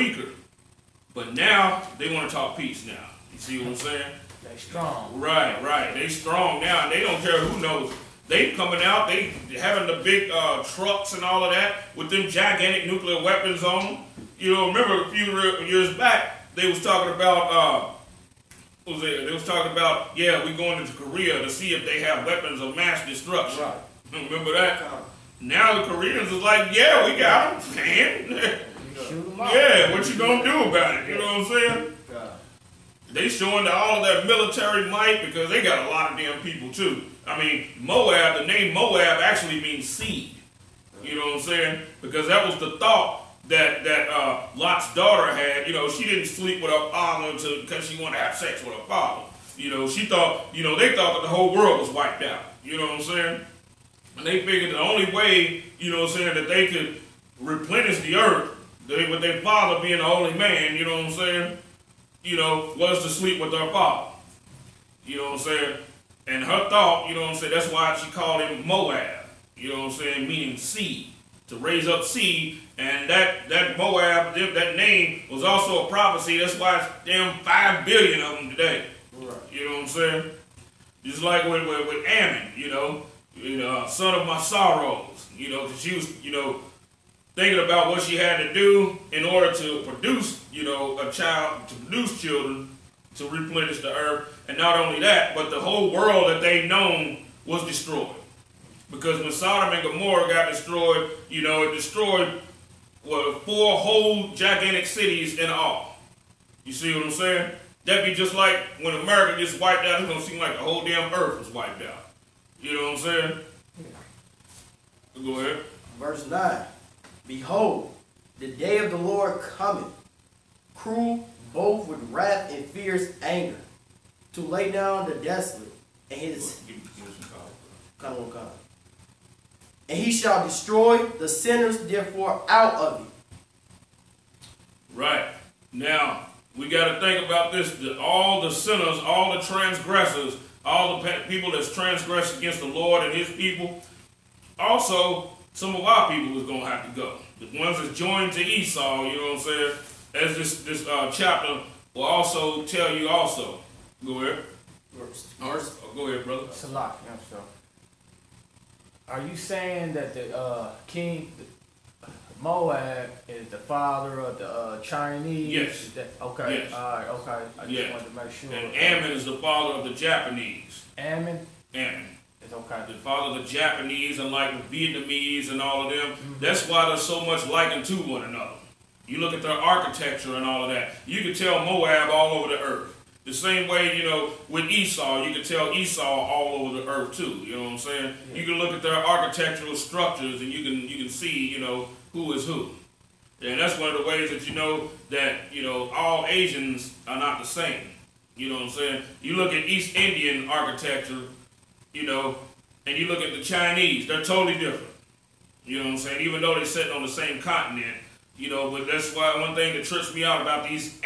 weaker. But now they want to talk peace now. You see what I'm saying? They strong. Right. They strong now, and they don't care who knows. They coming out, they having the big trucks and all of that with them gigantic nuclear weapons on them. You know, remember a few years back, they was talking about, They was talking about, yeah, we going into Korea to see if they have weapons of mass destruction. Right. Remember that? Now the Koreans is like, yeah, we got them, man. Shoot them out. Yeah, what you gonna do about it? You know what I'm saying? They showing all of that military might because they got a lot of damn people too. I mean, Moab, the name Moab actually means seed. You know what I'm saying? Because that was the thought that Lot's daughter had. You know, she didn't sleep with her father because she wanted to have sex with her father. You know, she thought, you know, they thought that the whole world was wiped out. You know what I'm saying? And they figured the only way, you know what I'm saying, that they could replenish the earth, with their father being the holy man, you know what I'm saying, you know, was to sleep with her father. You know what I'm saying? And her thought, you know what I'm saying, that's why she called him Moab. You know what I'm saying? Meaning seed. To raise up seed. And that Moab, that name was also a prophecy. That's why it's damn 5 billion of them today. Right. You know what I'm saying? Just like with Ammon, you know, son of my sorrows. You know, because she was, you know, thinking about what she had to do in order to produce, you know, a child, to produce children, to replenish the earth. And not only that, but the whole world that they known was destroyed. Because when Sodom and Gomorrah got destroyed, you know, it destroyed 4 whole gigantic cities in all. You see what I'm saying? That'd be just like when America gets wiped out, it's going to seem like the whole damn earth was wiped out. You know what I'm saying? Go ahead. Verse 9. Behold, the day of the Lord cometh, cruel both with wrath and fierce anger, to lay down the desolate, and his and he shall destroy the sinners therefore out of it. Right. Now, we got to think about this, that all the sinners, all the transgressors, all the people that's transgressed against the Lord and his people, also some of our people is going to have to go. The ones that's joined to Esau, you know what I'm saying, as this chapter will also tell you also. Go ahead. Go ahead, brother. Salak, yeah, so. Are you saying that the king Moab is the father of the Chinese? Yes. Okay. Yes. All right. Okay. I just wanted to make sure. And Ammon is the father of the Japanese. Ammon. It's okay. The father of the Japanese and like the Vietnamese and all of them. Mm-hmm. That's why there's so much likened to one another. You look at their architecture and all of that. You can tell Moab all over the earth. The same way, you know, with Esau, you can tell Esau all over the earth too. You know what I'm saying? Yeah. You can look at their architectural structures and you can see, you know, who is who. And that's one of the ways that you know that, you know, all Asians are not the same. You know what I'm saying? You look at East Indian architecture, you know, and you look at the Chinese, they're totally different. You know what I'm saying? Even though they're sitting on the same continent, you know, but that's why one thing that trips me out about these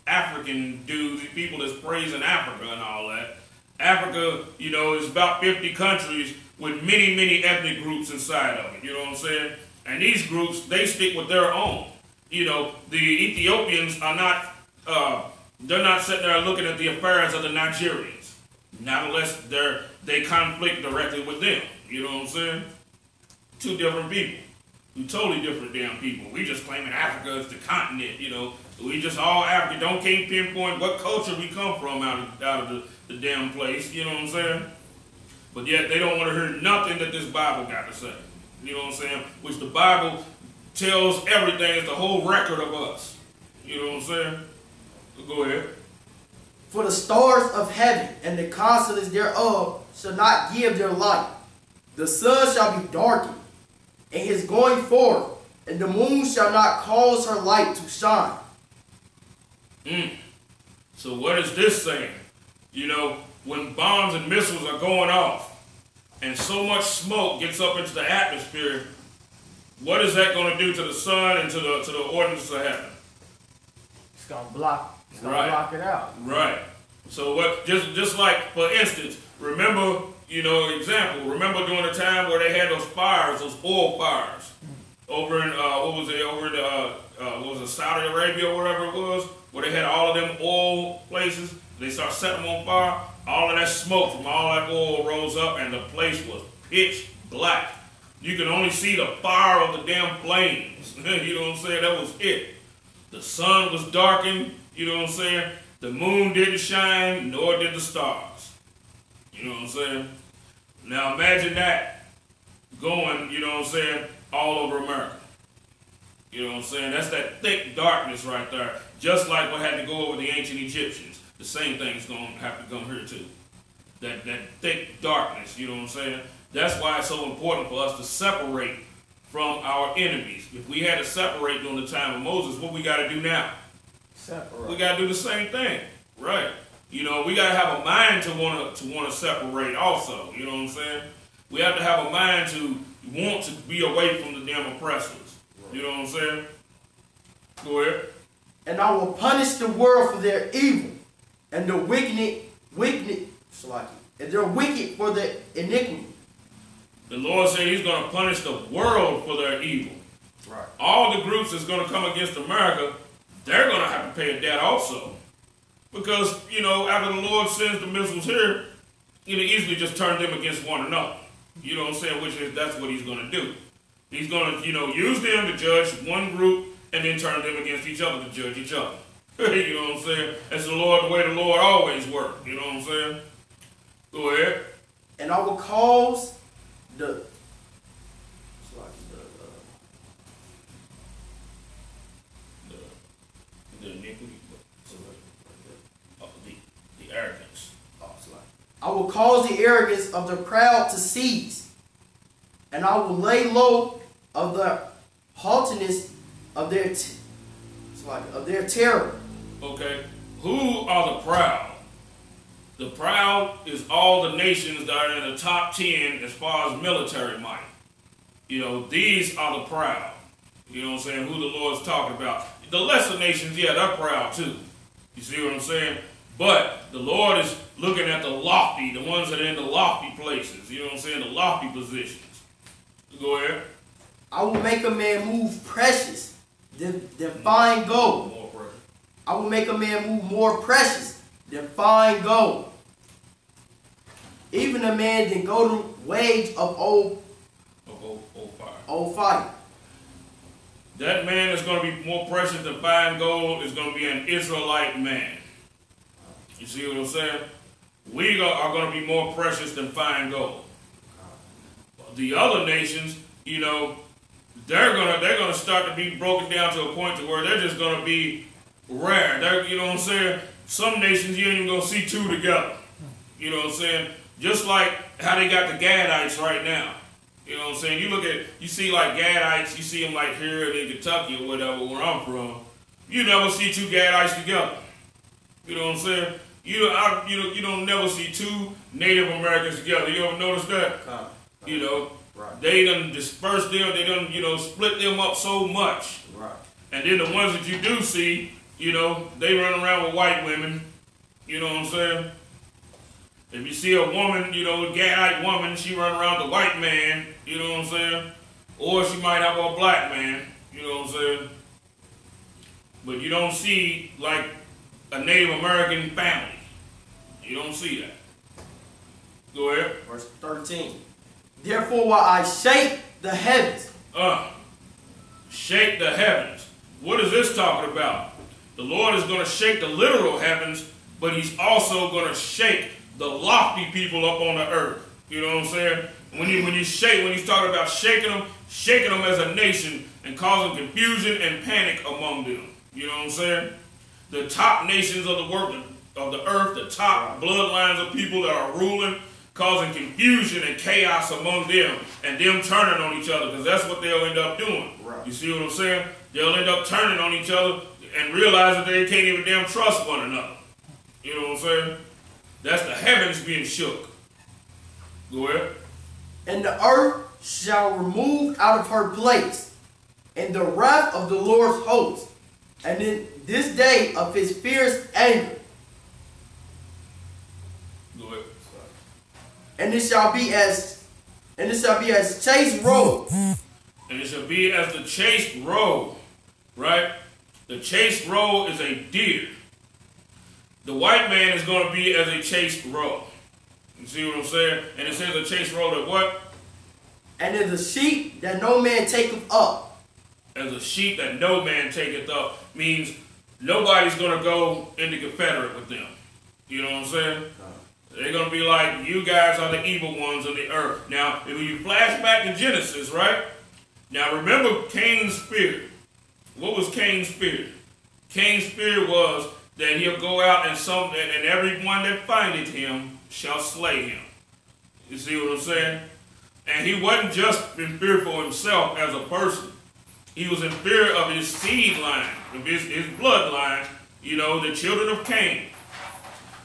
African dudes, these people that's praising Africa and all that. Africa, you know, is about 50 countries with many, many ethnic groups inside of it. You know what I'm saying? And these groups, they stick with their own. You know, the Ethiopians are not, they're not sitting there looking at the affairs of the Nigerians. Not unless they conflict directly with them. You know what I'm saying? Two different people. We totally different damn people. We just claiming Africa is the continent, you know. We just all African. Can't pinpoint what culture we come from out of the damn place. You know what I'm saying? But yet they don't want to hear nothing that this Bible got to say. You know what I'm saying? Which the Bible tells everything. It's the whole record of us. You know what I'm saying? So go ahead. For the stars of heaven and the constellations thereof shall not give their light. The sun shall be darkened, and his going forth, and the moon shall not cause her light to shine. So what is this saying? You know, when bombs and missiles are going off, and so much smoke gets up into the atmosphere, what is that going to do to the sun and to the ordinance of heaven? It's going to block it out. Right. So what? Just like, for instance, remember, you know, remember during the time where they had those fires, those oil fires, over in what was it? Over in what was it, Saudi Arabia or wherever it was, where they had all of them oil places. They start setting them on fire. All of that smoke from all that oil rose up, and the place was pitch black. You could only see the fire of the damn flames. You know what I'm saying? That was it. The sun was darkened. You know what I'm saying? The moon didn't shine, nor did the stars. You know what I'm saying? Now imagine that going, you know what I'm saying, all over America. You know what I'm saying? That's that thick darkness right there. Just like what had to go over the ancient Egyptians. The same thing is going to have to come here too. That thick darkness, you know what I'm saying? That's why it's so important for us to separate from our enemies. If we had to separate during the time of Moses, what we got to do now? Separate. We got to do the same thing, right? You know, we got to have a mind to want to separate also, you know what I'm saying? We have to have a mind to want to be away from the damn oppressors. You know what I'm saying? Go ahead. And I will punish the world for their evil, and the wicked, and they're wicked for their iniquity. The Lord said he's going to punish the world for their evil. Right. All the groups that's going to come against America, they're going to have to pay a debt also. Because, you know, after the Lord sends the missiles here, he can easily just turn them against one another. You know what I'm saying? Which is, that's what he's going to do. He's going to, you know, use them to judge one group and then turn them against each other to judge each other. You know what I'm saying? That's the way the Lord always works. You know what I'm saying? Go ahead. And I will cause the iniquity, the arrogance. I will cause the arrogance of the proud to cease, and I will lay low of the haughtiness of their terror. Okay, who are the proud? The proud is all the nations that are in the top 10 as far as military might. You know, these are the proud. You know what I'm saying? Who the Lord's talking about. The lesser nations, yeah, they're proud too. You see what I'm saying? But the Lord is looking at the lofty, the ones that are in the lofty places. You know what I'm saying? The lofty positions. Go ahead. I will make a man move precious than fine gold. More precious. I will make a man move more precious than fine gold. Even a man than golden wage of old fire. That man is going to be more precious than fine gold is going to be an Israelite man. You see what I'm saying? We are going to be more precious than fine gold. The other nations, you know, they're gonna start to be broken down to a point to where they're just going to be rare. You know what I'm saying? Some nations you ain't even going to see two together. You know what I'm saying? Just like how they got the Gadites right now. You know what I'm saying? You see like Gadites, you see them like here in Kentucky or whatever, where I'm from. You never see two Gadites together. You know what I'm saying? You don't never see two Native Americans together. You ever notice that? You know, right. They done dispersed them. They done, you know, split them up so much. Right. And then the ones that you do see, you know, they run around with white women. You know what I'm saying? If you see a woman, you know, a Gadite woman, she run around with a white man. You know what I'm saying? Or she might have a black man. You know what I'm saying? But you don't see, like, a Native American family. You don't see that. Go ahead. Verse 13. Therefore, while I shake the heavens. Shake the heavens. What is this talking about? The Lord is going to shake the literal heavens, but he's also going to shake the lofty people up on the earth. You know what I'm saying? When he's talking about shaking them as a nation and causing confusion and panic among them. You know what I'm saying? The top nations of the earth, the top bloodlines of people that are ruling, causing confusion and chaos among them, and them turning on each other, because that's what they'll end up doing. Right. You see what I'm saying? They'll end up turning on each other and realize that they can't even damn trust one another. You know what I'm saying? That's the heavens being shook. Go ahead. And the earth shall remove out of her place, and the wrath of the Lord's host, and in this day of his fierce anger. Go ahead. And it shall be as chaste robe. And it shall be as the chased roe, right? The chased roe is a deer. The white man is going to be as a chased roe. You see what I'm saying? And it says a chased roe that what? And as a sheep that no man taketh up. As a sheep that no man taketh up means nobody's going to go into Confederate with them. You know what I'm saying? They're going to be like, you guys are the evil ones of the earth. Now, if you flash back to Genesis, right? Now, remember Cain's spirit. What was Cain's spirit? Cain's spirit was that he'll go out and everyone that findeth him shall slay him. You see what I'm saying? And he wasn't just in fear for himself as a person. He was in fear of his seed line, of his bloodline, you know, the children of Cain.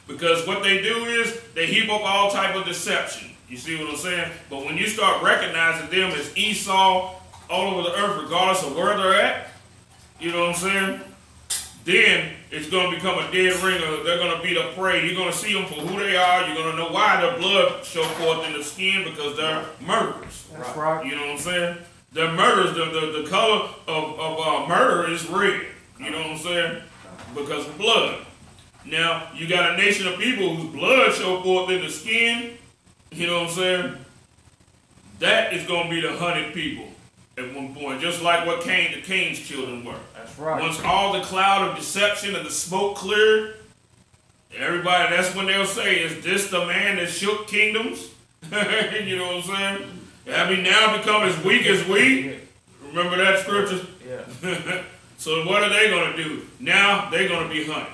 Because what they do is they heap up all type of deception. You see what I'm saying? But when you start recognizing them as Esau all over the earth, regardless of where they're at, you know what I'm saying? Then it's going to become a dead ringer. They're going to be the prey. You're going to see them for who they are. You're going to know why their blood show forth in the skin, because they're murderers. That's right. You know what I'm saying? They're murderers. The color of murder is red. You know what I'm saying? Because of blood. Now, you got a nation of people whose blood show forth in the skin. You know what I'm saying? That is going to be the hunted people at one point, just like what Cain's children were. That's right. Once all the cloud of deception and the smoke cleared, everybody, that's when they'll say, is this the man that shook kingdoms? You know what I'm saying? Have he now become as weak as we? Remember that scripture? Yeah. So what are they going to do? Now they're going to be hunted.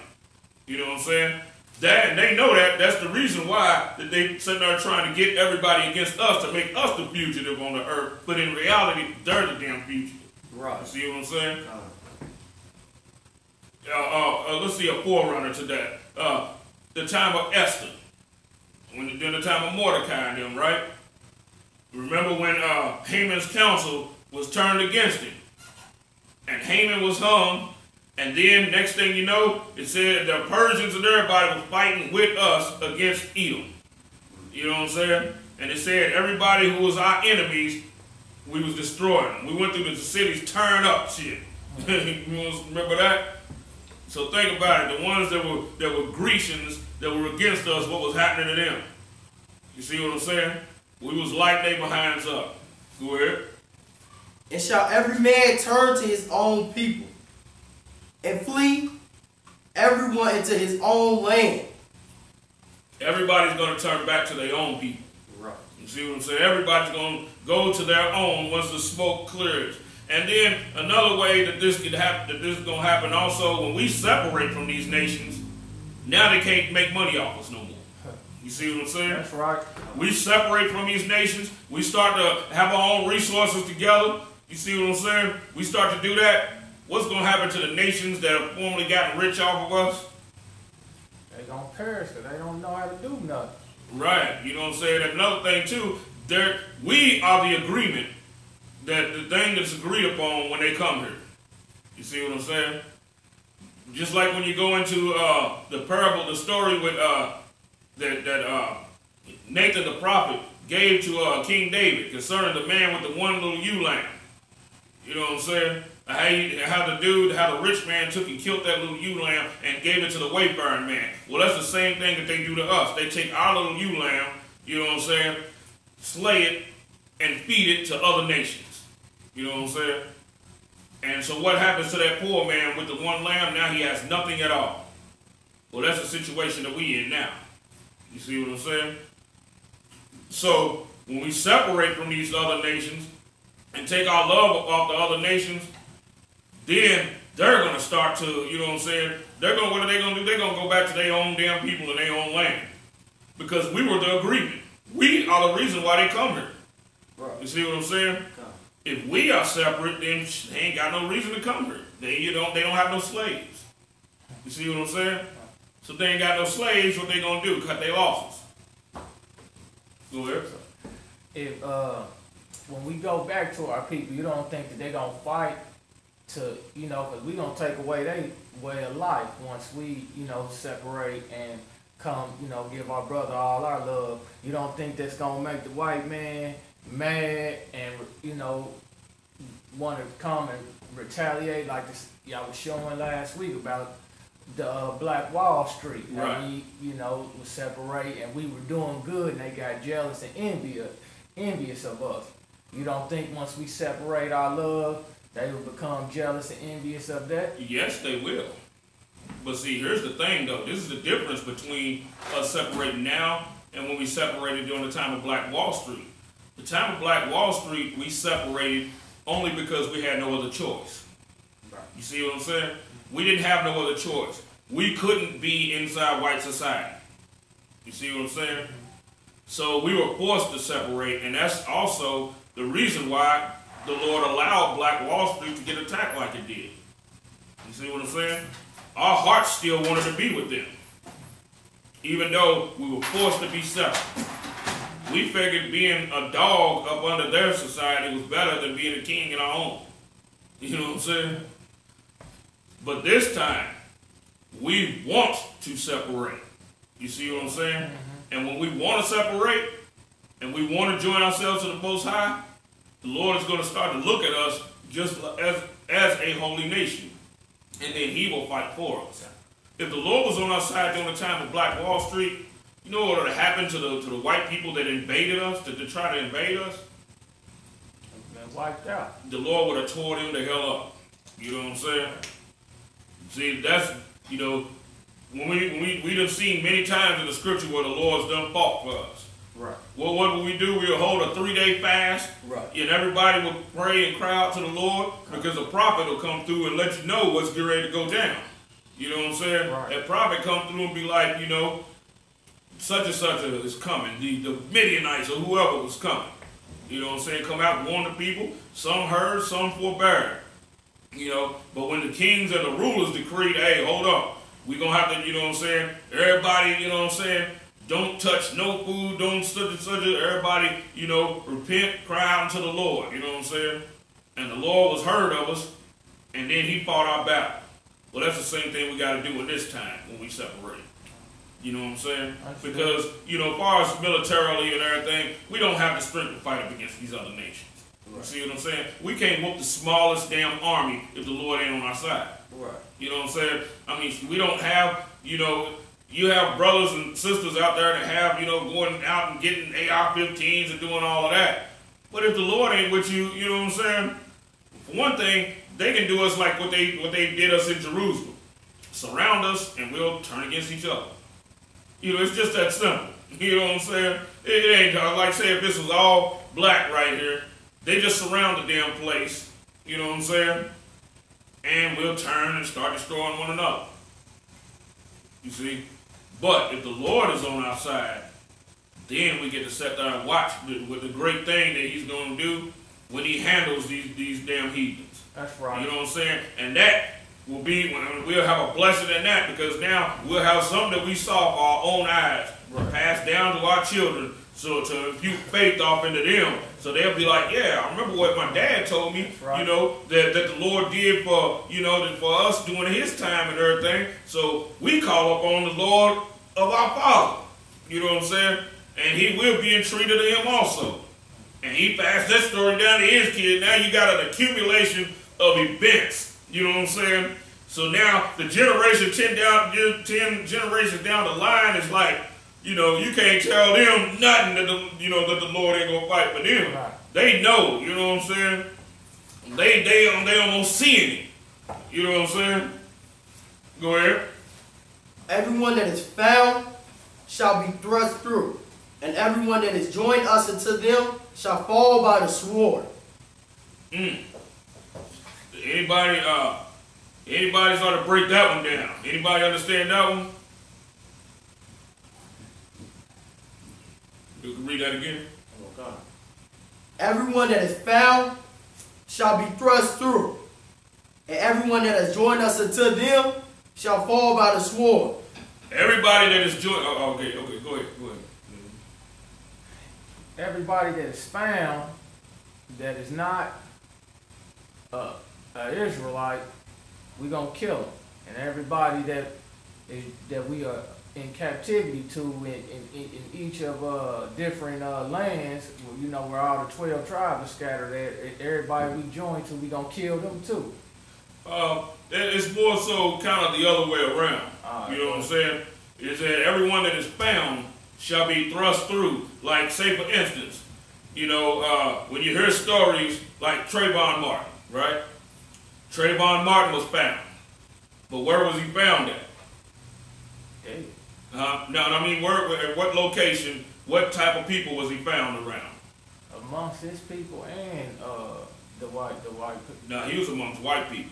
You know what I'm saying? And they know that. That's the reason why that they sitting there trying to get everybody against us to make us the fugitive on the earth. But in reality, they're the damn fugitive. Right. You see what I'm saying? Let's see a forerunner to that. The time of Esther. During the time of Mordecai and them, right? Remember when Haman's counsel was turned against him. And Haman was hung. And then, next thing you know, it said the Persians and everybody was fighting with us against Edom. You know what I'm saying? And it said everybody who was our enemies, we was destroying. We went through the cities, turned up shit. You remember that? So think about it. The ones that were Grecians that were against us, what was happening to them? You see what I'm saying? We was lighting their behinds up. Go ahead. And shall every man turn to his own people, and flee everyone into his own land. Everybody's going to turn back to their own people. Right. You see what I'm saying? Everybody's going to go to their own once the smoke clears. And then another way that this could happen, that this is going to happen also, when we separate from these nations, now they can't make money off us no more. You see what I'm saying? That's right. We separate from these nations. We start to have our own resources together. You see what I'm saying? We start to do that. What's going to happen to the nations that have formerly gotten rich off of us? They're going to perish because they don't know how to do nothing. Right. You know what I'm saying? And another thing, too, we are the agreement, that the thing that's agreed upon when they come here. You see what I'm saying? Just like when you go into the parable, the story with that Nathan the prophet gave to King David concerning the man with the one little ewe lamb. You know what I'm saying? How the rich man took and killed that little ewe lamb and gave it to the wayfaring man. Well, that's the same thing that they do to us. They take our little ewe lamb, you know what I'm saying, slay it, and feed it to other nations. You know what I'm saying? And so what happens to that poor man with the one lamb? Now he has nothing at all. Well, that's the situation that we in now. You see what I'm saying? So when we separate from these other nations and take our love off the other nations, then they're going to start to, you know what I'm saying? What are they going to do? They're going to go back to their own damn people and their own land. Because we were the agreement. We are the reason why they come here. Right. You see what I'm saying? Okay. If we are separate, then they ain't got no reason to come here. They don't have no slaves. You see what I'm saying? So they ain't got no slaves, what they going to do? Cut their losses. Go ahead. If, when we go back to our people, you don't think that they're going to fight to, you know, because we're going to take away their way of life once we, you know, separate and come, you know, give our brother all our love. You don't think that's going to make the white man mad and, you know, want to come and retaliate like this, y'all was showing last week about the Black Wall Street. Right. And we, you know, was separate and we were doing good and they got jealous and envious of us. You don't think once we separate our love, they will become jealous and envious of that? Yes, they will. But see, here's the thing though. This is the difference between us separating now and when we separated during the time of Black Wall Street. The time of Black Wall Street, we separated only because we had no other choice. Right. You see what I'm saying? We didn't have no other choice. We couldn't be inside white society. You see what I'm saying? So we were forced to separate, and that's also the reason why the Lord allowed Black Wall Street to get attacked like it did. You see what I'm saying? Our hearts still wanted to be with them, even though we were forced to be separate. We figured being a dog up under their society was better than being a king in our own. You know what I'm saying? But this time, we want to separate. You see what I'm saying? And when we want to separate, and we want to join ourselves to the Most High, the Lord is going to start to look at us just as a holy nation. And then He will fight for us. If the Lord was on our side during the time of Black Wall Street, you know what would have happened to the white people that invaded us, to try to invade us? Been wiped out. The Lord would have tore them the hell up. You know what I'm saying? See, that's, you know, when we done seen many times in the scripture where the Lord's done fought for us. Right. Well, what would we do? We'll hold a 3-day fast. Right. And everybody will pray and cry out to the Lord because a prophet will come through and let you know what's getting ready to go down. You know what I'm saying? Right. That prophet come through and be like, you know, such and such is coming. The Midianites or whoever was coming. You know what I'm saying? Come out and warn the people. Some heard, some forbear. You know, but when the kings and the rulers decreed, hey, hold up, we're going to have to, you know what I'm saying, everybody, you know what I'm saying, don't touch no food, don't such, everybody, you know, repent, cry out unto the Lord, you know what I'm saying? And the Lord was heard of us, and then He fought our battle. Well, that's the same thing we got to do in this time when we separate. You know what I'm saying? Because, you know, as far as militarily and everything, we don't have the strength to fight up against these other nations. Right. You see what I'm saying? We can't whoop the smallest damn army if the Lord ain't on our side. Right. You know what I'm saying? I mean, we don't have, you know, you have brothers and sisters out there that have, you know, going out and getting AR-15s and doing all of that. But if the Lord ain't with you, you know what I'm saying? For one thing, they can do us like what they did us in Jerusalem. Surround us and we'll turn against each other. You know, it's just that simple. You know what I'm saying? It ain't like, say, if this was all black right here, they just surround the damn place. You know what I'm saying? And we'll turn and start destroying one another. You see? But if the Lord is on our side, then we get to sit there and watch with the great thing that He's going to do when He handles these damn heathens. That's right. You know what I'm saying? And that will be, we'll have a blessing in that, because now we'll have something that we saw with our own eyes, right, passed down to our children, so to impute faith off into them, so they'll be like, yeah, I remember what my dad told me, right, you know, that the Lord did for, you know, for us during His time and everything. So we call upon the Lord of our Father, you know what I'm saying? And He will be entreated of Him also. And He passed that story down to His kid. Now you got an accumulation of events. You know what I'm saying? So now the generation 10 generations down the line is like, you know, you can't tell them nothing that that the Lord ain't gonna fight for them. Right. They know, you know what I'm saying? They almost seeing it. You know what I'm saying? Go ahead. Everyone that is found shall be thrust through, and everyone that is joined us unto them shall fall by the sword. Anybody sort of break that one down? Anybody understand that one? You can read that again. Okay. Everyone that is found shall be thrust through, and everyone that has joined us unto them shall fall by the sword. Everybody that is joined. Okay, go ahead. Everybody that is found that is not an Israelite, we're gonna kill them. And everybody that we are in captivity to in each of different lands, you know, where all the 12 tribes are scattered at, everybody we join to, we gonna kill them too. It's more so kind of the other way around. You know what I'm saying? Is that everyone that is found shall be thrust through. Like, say for instance, you know, when you hear stories like Trayvon Martin, right? Trayvon Martin was found. But where was he found at? Hey. No, I mean, at what location, what type of people was he found around? Amongst his people and the white people. No, he was amongst white people.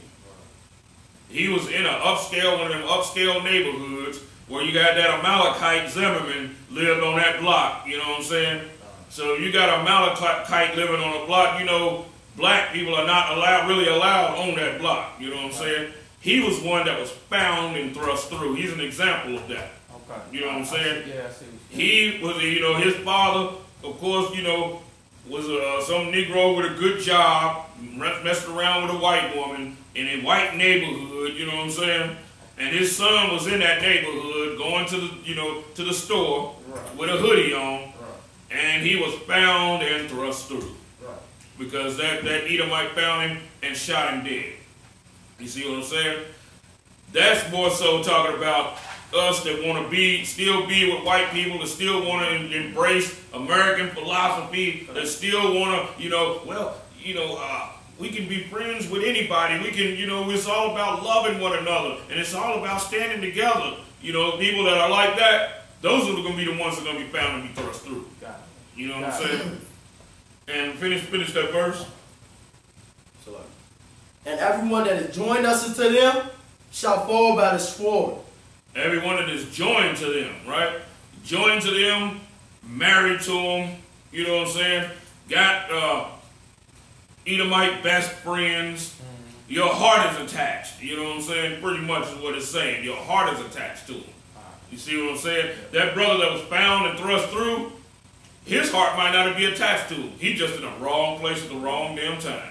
He was in one of them upscale neighborhoods where you got that Amalekite Zimmerman lived on that block, you know what I'm saying? So you got a Amalekite living on a block, you know, black people are not really allowed on that block, you know what I'm saying? He was one that was found and thrust through. He's an example of that. Okay. You know what I'm saying? Yeah, I see. He was, you know, his father, of course, you know, was some Negro with a good job, messed around with a white woman in a white neighborhood, you know what I'm saying? And his son was in that neighborhood going to the, you know, to the store with a hoodie on, and he was found and thrust through. Because that Edomite found him and shot him dead. You see what I'm saying? That's more so talking about us that want to still be with white people, that still want to embrace American philosophy, that still want to, you know, well, you know, we can be friends with anybody. We can, you know, it's all about loving one another, and it's all about standing together. You know, people that are like that, those are going to be the ones that are going to be found and be thrust through. You know what I'm saying? And finish that verse. And everyone that is joined us unto them shall fall by the sword. Everyone that is joined to them, right? Joined to them, married to them, you know what I'm saying? Got Edomite best friends. Your heart is attached, you know what I'm saying? Pretty much is what it's saying. Your heart is attached to them. You see what I'm saying? That brother that was found and thrust through, his heart might not be attached to him. He's just in the wrong place at the wrong damn time.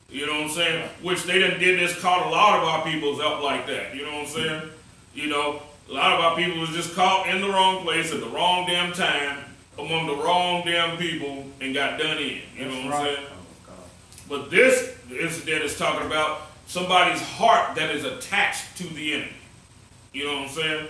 You know what I'm saying? Which they done did this, caught a lot of our peoples up like that. You know what I'm saying? You know, a lot of our people was just caught in the wrong place at the wrong damn time among the wrong damn people and got done in. You know what I'm saying? But this incident is talking about somebody's heart that is attached to the enemy. You know what I'm saying?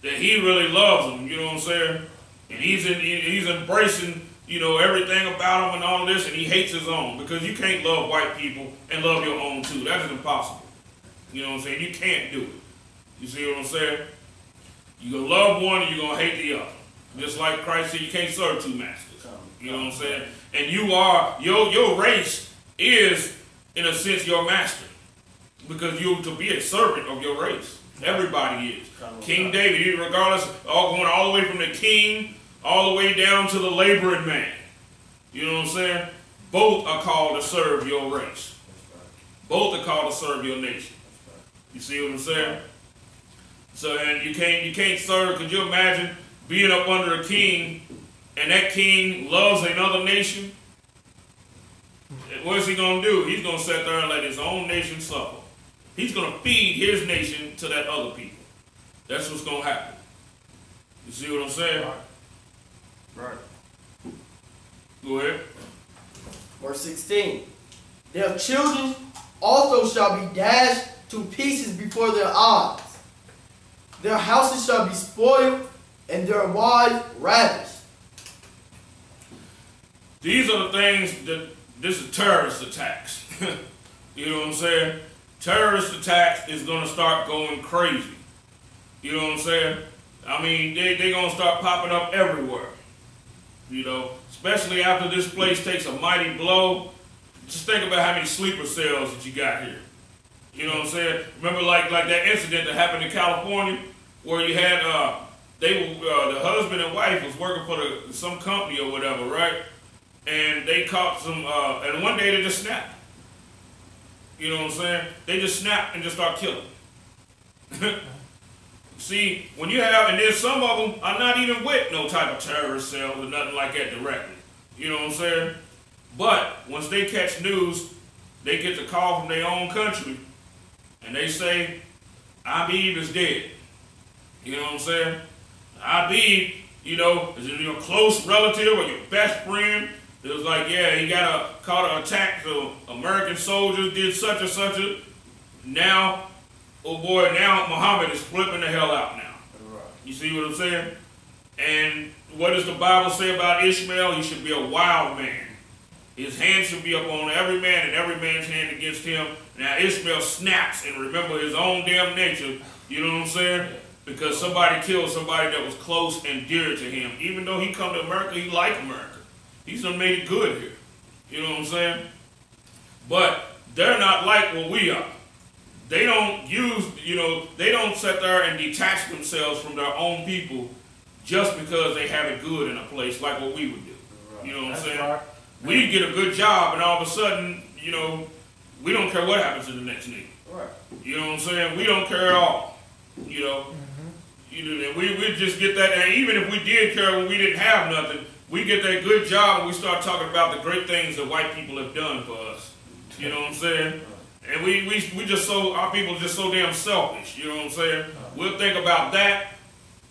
That he really loves them. You know what I'm saying? And he's embracing, you know, everything about him and all of this, and he hates his own, because you can't love white people and love your own too. That is impossible. You know what I'm saying? You can't do it. You see what I'm saying? You're going to love one and you're going to hate the other. Just like Christ said, you can't serve two masters. You know what I'm saying? And you are, your race is, in a sense, your master, because you're to be a servant of your race. Everybody is. King David, regardless, going all the way from the king all the way down to the laboring man. You know what I'm saying? Both are called to serve your race. Both are called to serve your nation. You see what I'm saying? So, and you can't serve. Could you imagine being up under a king and that king loves another nation? What's he going to do? He's going to sit there and let his own nation suffer. He's going to feed his nation to that other people. That's what's going to happen. You see what I'm saying? Right. Go ahead. Verse 16. Their children also shall be dashed to pieces before their eyes. Their houses shall be spoiled, and their wives ravished. These are the things that, this is terrorist attacks. You know what I'm saying? Terrorist attacks is going to start going crazy. You know what I'm saying? I mean, they're going to start popping up everywhere. You know, especially after this place takes a mighty blow. Just think about how many sleeper cells that you got here. You know what I'm saying? Remember like that incident that happened in California where you had, the husband and wife was working for some company or whatever, right? And they caught some, and one day they just snapped. You know what I'm saying? They just snapped and just start killing. See, when you have, and there's some of them are not even with no type of terrorist cell or nothing like that directly. You know what I'm saying? But once they catch news, they get the call from their own country, and they say, Abib is dead. You know what I'm saying? Habib, is it your close relative or your best friend? It was like, yeah, he caught an attack, so American soldiers did such and such. Now, oh boy, now Muhammad is flipping the hell out now. Right. You see what I'm saying? And what does the Bible say about Ishmael? He should be a wild man. His hand should be up on every man and every man's hand against him. Now Ishmael snaps and remember his own damn nature. You know what I'm saying? Because somebody killed somebody that was close and dear to him. Even though he come to America, he like America. He's done made it good here. You know what I'm saying? But they're not like what we are. They don't they don't sit there and detach themselves from their own people just because they have it good in a place like what we would do. Right. You know what I'm saying? Right. We get a good job and all of a sudden, we don't care what happens to the next nigga. Right. You know what I'm saying? We don't care at all. We just get that, and even if we did care when we didn't have nothing, we get that good job and we start talking about the great things that white people have done for us. You know what I'm saying? And we just our people are just so damn selfish. You know what I'm saying? We'll think about that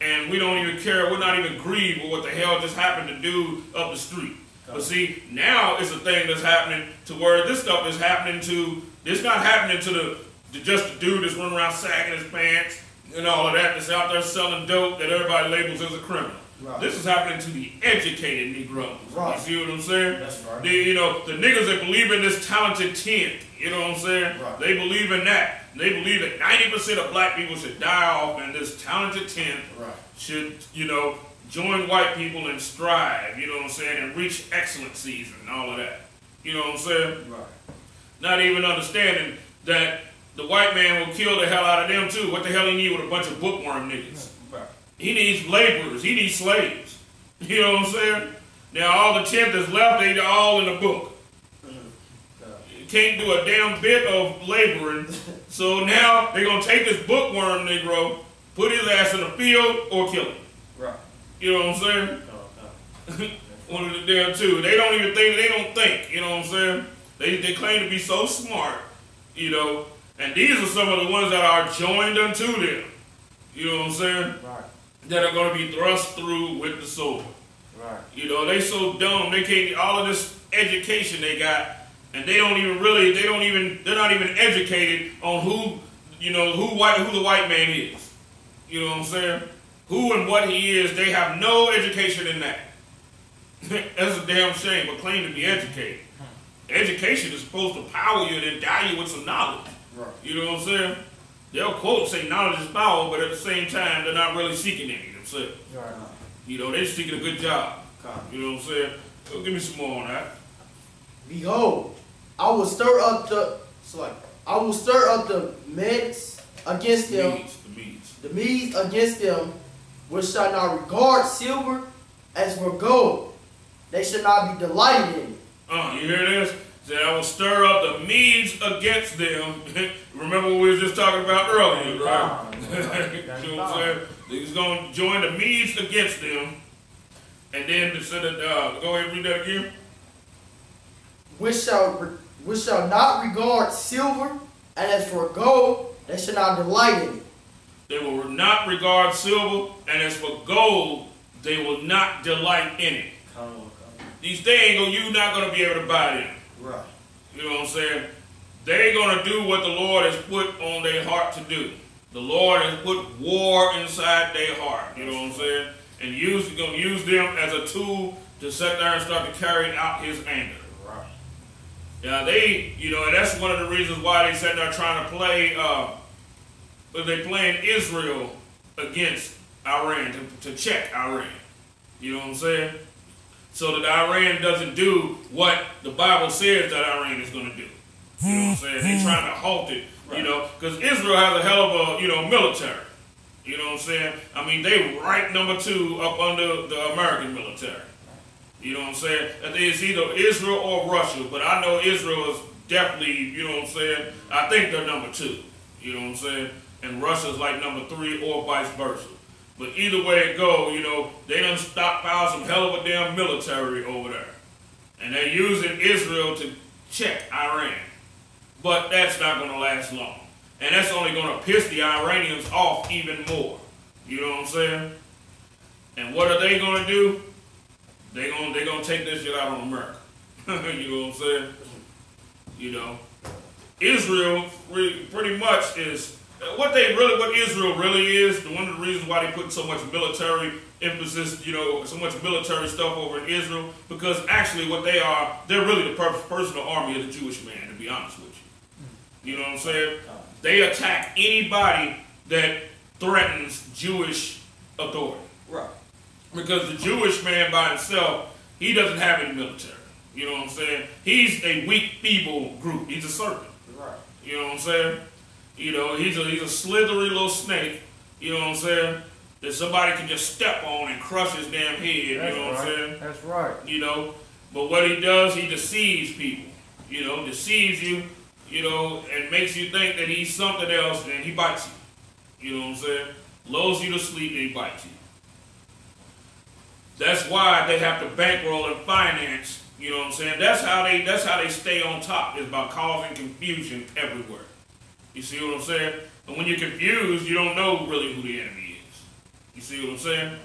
and we don't even care. We're not even grieved with what the hell just happened to do up the street. But see, now it's a thing that's happening to where this stuff is happening to, it's not happening to just the dude that's running around sagging his pants and all of that that's out there selling dope that everybody labels as a criminal. Right. This is happening to the educated Negroes. Right. You see what I'm saying? That's right. The niggas that believe in this talented 10th, you know what I'm saying? Right. They believe in that. They believe that 90% of black people should die off and this talented 10th should, join white people and strive, you know what I'm saying, and reach excellencies and all of that. You know what I'm saying? Right. Not even understanding that the white man will kill the hell out of them too. What the hell he need with a bunch of bookworm niggas? Right. He needs laborers. He needs slaves. You know what I'm saying? Now all the 10th that's left, they're all in the book. You can't do a damn bit of laboring. So now they're going to take this bookworm Negro, put his ass in the field, or kill him. Right. You know what I'm saying? One of the damn two. They don't even think, you know what I'm saying? They claim to be so smart, and these are some of the ones that are joined unto them. You know what I'm saying? Right. That are going to be thrust through with the sword. Right. They so dumb, they can't, all of this education they got, and they're not even educated on who the white man is. You know what I'm saying? Who and what he is, they have no education in that. That's a damn shame, but claim to be educated. Education is supposed to power you and endow you with some knowledge. Right. You know what I'm saying? They'll quote say knowledge is power, but at the same time, they're not really seeking any themselves. Right. They're seeking a good job. You know what I'm saying? So give me some more on that. Behold, I will stir up the Medes against them. The Medes against them, which shall not regard silver as for gold. They shall not be delighted in it. You hear this? Said I will stir up the Medes against them. Remember what we were just talking about earlier, right? You know what I'm saying? He's going to join the Medes against them. And then go ahead and read that again. Which shall not regard silver, and as for gold, they shall not delight in it. They will not regard silver, and as for gold, they will not delight in it. These things you're not going to be able to buy them. Right. You know what I'm saying? They're going to do what the Lord has put on their heart to do. The Lord has put war inside their heart. You know what I'm saying? And going to use them as a tool to sit there and start to carry out his anger. Right. Yeah, and that's one of the reasons why they sit there trying to play, they're playing Israel against Iran, to check Iran. You know what I'm saying? So that Iran doesn't do what the Bible says that Iran is going to do. You know what I'm saying? They're trying to halt it, because Israel has a hell of a, military. You know what I'm saying? I mean, they rank number 2 up under the American military. You know what I'm saying? It's either Israel or Russia, but I know Israel is definitely, you know what I'm saying? I think they're number 2. You know what I'm saying? And Russia's like number 3 or vice versa. But either way it go, they done stockpile some hell of a damn military over there. And they're using Israel to check Iran. But that's not going to last long. And that's only going to piss the Iranians off even more. You know what I'm saying? And what are they gonna do? They gonna take this shit out on America. You know what I'm saying? You know, Israel pretty much is what Israel really is. One of the reasons why they put so much military emphasis, you know, so much military stuff over in Israel, because actually what they are, they're really the personal army of the Jewish man, to be honest with you. You know what I'm saying? They attack anybody that threatens Jewish authority. Right. Because the Jewish man by himself, he doesn't have any military. You know what I'm saying? He's a weak, feeble group. He's a serpent. Right. You know what I'm saying? You know, he's a slithery little snake. You know what I'm saying? That somebody can just step on and crush his damn head. You know what I'm saying? That's right. You know, but what he does, he deceives people. You know, deceives you. You know, and makes you think that he's something else, and he bites you. You know what I'm saying? Lulls you to sleep and he bites you. That's why they have to bankroll and finance. You know what I'm saying? That's how they stay on top, is by causing confusion everywhere. You see what I'm saying? And when you're confused, you don't know really who the enemy is. You see what I'm saying?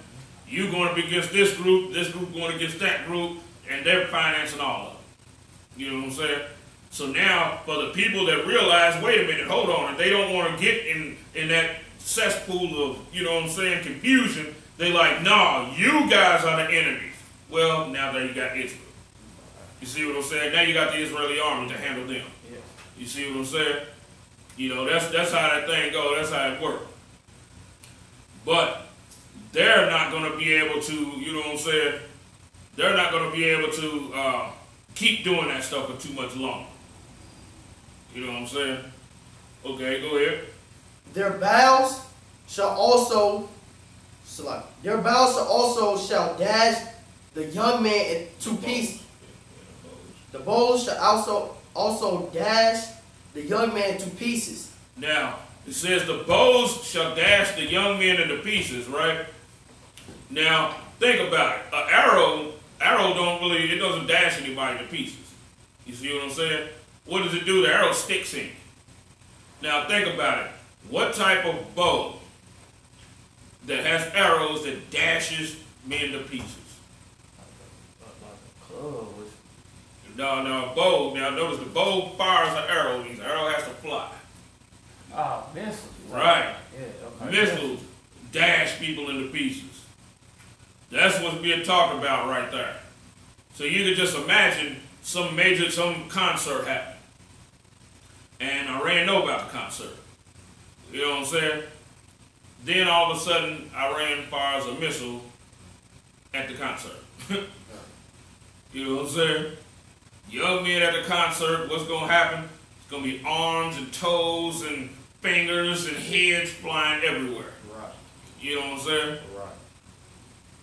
You going up against this group going against that group, and they're financing all of it. You know what I'm saying? So now, for the people that realize, wait a minute, hold on, and they don't want to get in that cesspool of, you know what I'm saying, confusion, they like, nah, you guys are the enemies. Well, now there you got Israel. You see what I'm saying? Now you got the Israeli army to handle them. Yeah. You see what I'm saying? You know, that's how that thing goes. That's how it works. But they're not going to be able to, you know what I'm saying? They're not going to be able to keep doing that stuff for too much longer. You know what I'm saying? Okay, go ahead. Their bows shall also dash the young man in two pieces. The bows shall also dash the young man to pieces. Now, it says the bows shall dash the young men into pieces, right? Now, think about it. An arrow it doesn't dash anybody to pieces. You see what I'm saying? What does it do? The arrow sticks in. Now, think about it. What type of bow that has arrows that dashes men to pieces? No, bow. Now notice the bow fires an arrow. The arrow has to fly. Oh, missiles. Right. Yeah, okay. Missiles dash people into pieces. That's what's being talked about right there. So you could just imagine some concert happening. And Iran know about the concert. You know what I'm saying? Then all of a sudden, Iran fires a missile at the concert. You know what I'm saying? Young men at the concert, what's going to happen? It's going to be arms and toes and fingers and heads flying everywhere. Right. You know what I'm saying? Right.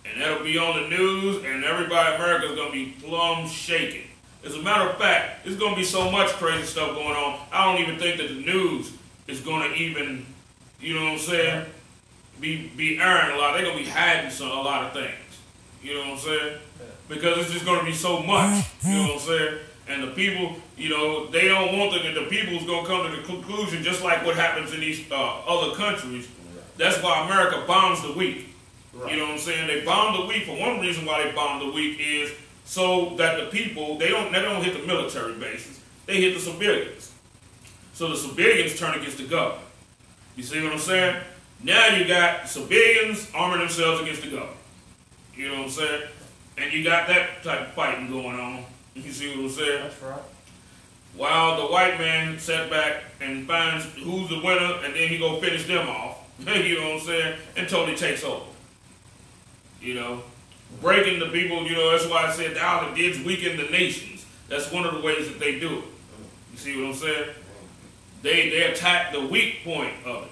And that'll be on the news, and everybody in America is going to be plumb shaken. As a matter of fact, there's going to be so much crazy stuff going on, I don't even think that the news is going to even, you know what I'm saying, be airing a lot. They're going to be hiding a lot of things. You know what I'm saying? Because it's just going to be so much. You know what I'm saying? And the people, you know, they don't want the people's going to come to the conclusion, just like what happens in these other countries. That's why America bombs the weak. Right. You know what I'm saying? They bomb the weak. For one reason why they bomb the weak is so that the people, they don't hit the military bases. They hit the civilians. So the civilians turn against the government. You see what I'm saying? Now you got civilians arming themselves against the government. You know what I'm saying? And you got that type of fighting going on. You see what I'm saying? That's right. While the white man sat back and finds who's the winner, and then he go finish them off. You know what I'm saying? And totally takes over. You know? Breaking the people, you know, that's why I said the did weaken the nations. That's one of the ways that they do it. You see what I'm saying? They attack the weak point of it.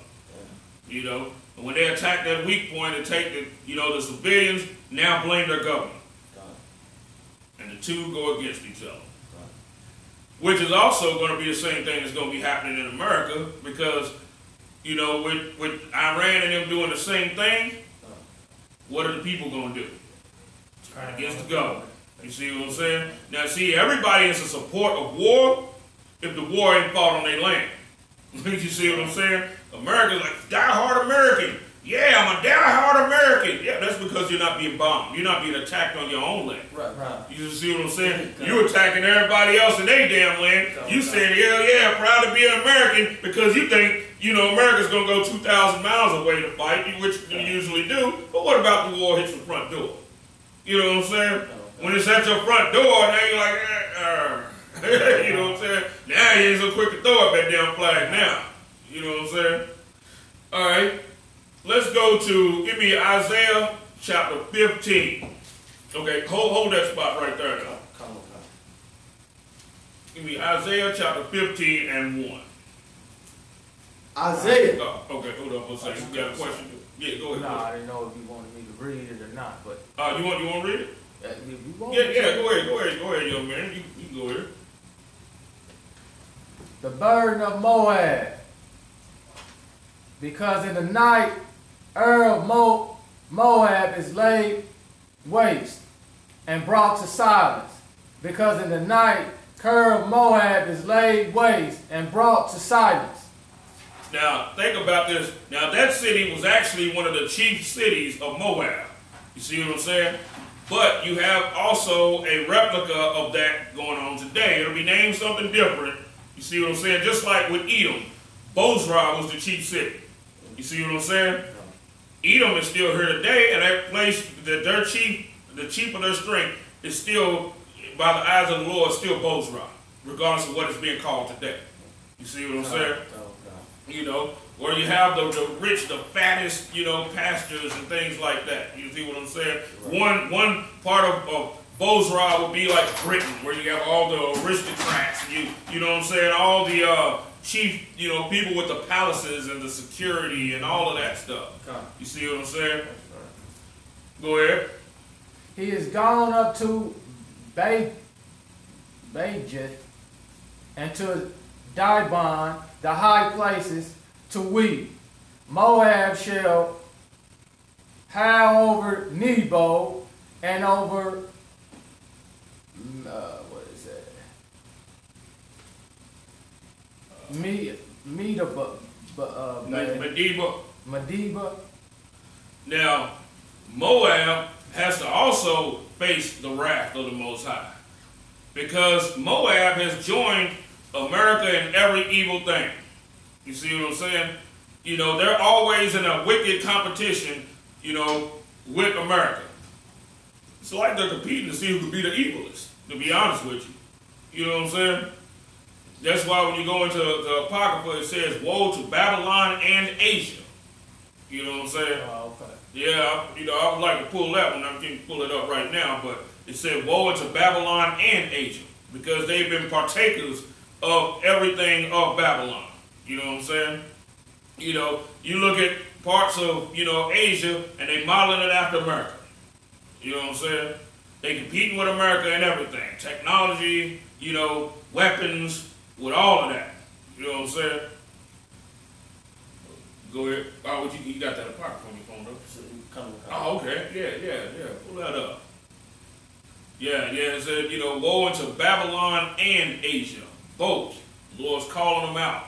You know? And when they attack that weak point and take the civilians now blame their government. And the two go against each other. Which is also going to be the same thing that's going to be happening in America, because, you know, with Iran and them doing the same thing, what are the people going to do? Turn against the government. You see what I'm saying? Now, see, everybody is in support of war if the war ain't fought on their land. You see what I'm saying? America's like, die-hard American. Yeah, I'm a die-hard American. American, yeah, that's because you're not being bombed. You're not being attacked on your own land. Right. You see what I'm saying? You're attacking everybody else in their damn land. You saying, hell yeah, proud to be an American because you think, America's going to go 2,000 miles away to fight, which you usually do. But what about the war hits the front door? You know what I'm saying? When it's at your front door, now you're like, you know what I'm saying? Now you ain't so quick to throw up that damn flag now. You know what I'm saying? All right. Let's go to, give me Isaiah chapter 15. Okay, hold that spot right there now. Come on. Give me Isaiah chapter 15 and 1. Isaiah. Okay, hold up one second. You got a question? Yeah, go ahead. No, I didn't know if you wanted me to read it or not, but You want to read it? if you want Yeah, go ahead, young man. You can go ahead. The burden of Moab. Because in the night, of Moab is laid waste and brought to silence. Because in the night, of Moab is laid waste and brought to silence. Now, think about this. Now, that city was actually one of the chief cities of Moab. You see what I'm saying? But you have also a replica of that going on today. It'll be named something different. You see what I'm saying? Just like with Edom, Bozrah was the chief city. You see what I'm saying? Edom is still here today, and that place, that their chief, the chief of their strength, is still, by the eyes of the Lord, still Bozrah, regardless of what it's being called today. You see what I'm saying? Where you have the rich, the fattest, pastures and things like that. You see what I'm saying? Right. One part of Bozrah would be like Britain, where you have all the aristocrats, you know what I'm saying? All the chief, people with the palaces and the security and all of that stuff. Okay. You see what I'm saying? Right. Go ahead. He is gone up to Bajith and to Dibon, the high places, to weep. Moab shall howl over Nebo and over what is that? Medeba. Now, Moab has to also face the wrath of the Most High, because Moab has joined America in every evil thing. You see what I'm saying? They're always in a wicked competition, with America. It's like they're competing to see who could be the evilest, to be honest with you. You know what I'm saying? That's why when you go into the Apocrypha, it says, woe to Babylon and Asia. You know what I'm saying? Oh, okay. Yeah, I would like to pull that one. I can't pull it up right now, but it said, woe to Babylon and Asia, because they've been partakers of everything of Babylon. You know what I'm saying? You look at parts of, Asia, and they modeling it after America. You know what I'm saying? They competing with America and everything. Technology, weapons, with all of that. You know what I'm saying? Go ahead. Oh, you got that apart from your phone, though? Oh, okay. Yeah. Pull that up. Yeah, it said, woe unto Babylon and Asia. Both. The Lord's calling them out.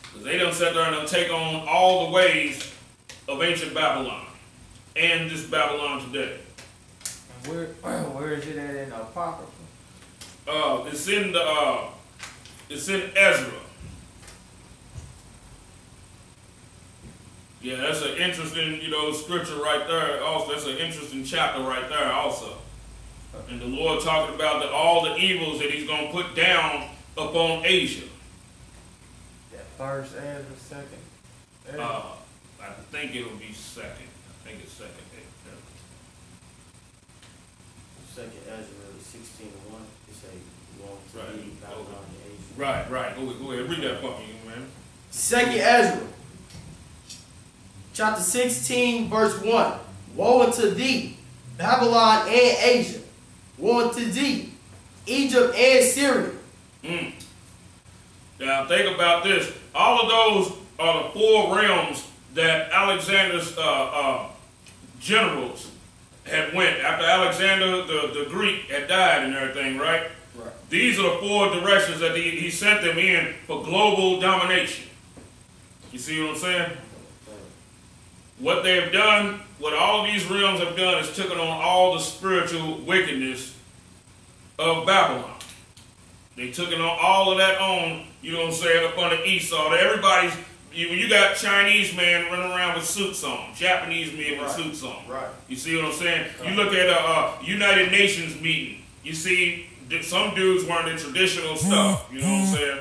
Because they done sat there and done take on all the ways of ancient Babylon. And this Babylon today. Where is it at in the Apocrypha? It's in Ezra. Yeah, that's an interesting, scripture right there. Also, that's an interesting chapter right there also. And the Lord talking about all the evils that he's going to put down upon Asia. That first Ezra, second Ezra? I think it'll be second. I think it's second. Second Ezra 16:1. It say, "Won't leave Babylon and Asia." Right. Go ahead. Read that for me, man. Second Ezra, chapter 16, verse 1. Woe unto thee, Babylon and Asia. Woe unto thee, Egypt and Syria. Now think about this. All of those are the four realms that Alexander's generals had went after Alexander the Greek had died and everything, right? Right. These are the four directions that he sent them in for global domination. You see what I'm saying? what they've done, what all of these realms have done is taken on all the spiritual wickedness of Babylon. They took it on all of that on, you know what I'm saying, up under Esau. Everybody's, you got Chinese man running around with suits on, Japanese men with suits on. Right. You see what I'm saying? You look at a United Nations meeting, you see some dudes wearing their traditional stuff, you know what I'm saying?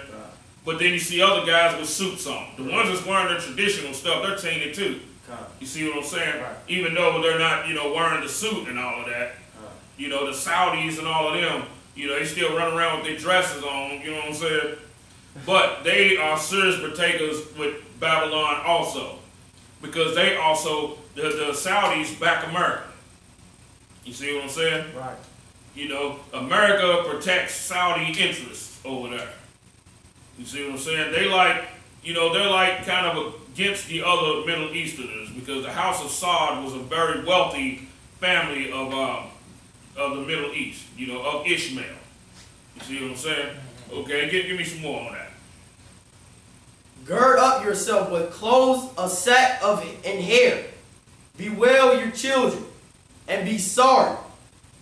But then you see other guys with suits on. The ones that's wearing their traditional stuff, they're tainted too. You see what I'm saying? Right. Even though they're not, wearing the suit and all of that. The Saudis and all of them, they still run around with their dresses on, you know what I'm saying? But they are serious partakers with Babylon also. Because they also, the Saudis back America. You see what I'm saying? Right. America protects Saudi interests over there. You see what I'm saying? They they're like kind of against the other Middle Easterners because the House of Saud was a very wealthy family of the Middle East, of Ishmael. You see what I'm saying? Okay, give me some more on that. Gird up yourself with clothes, a sack and hair. Bewail your children, and be sorry,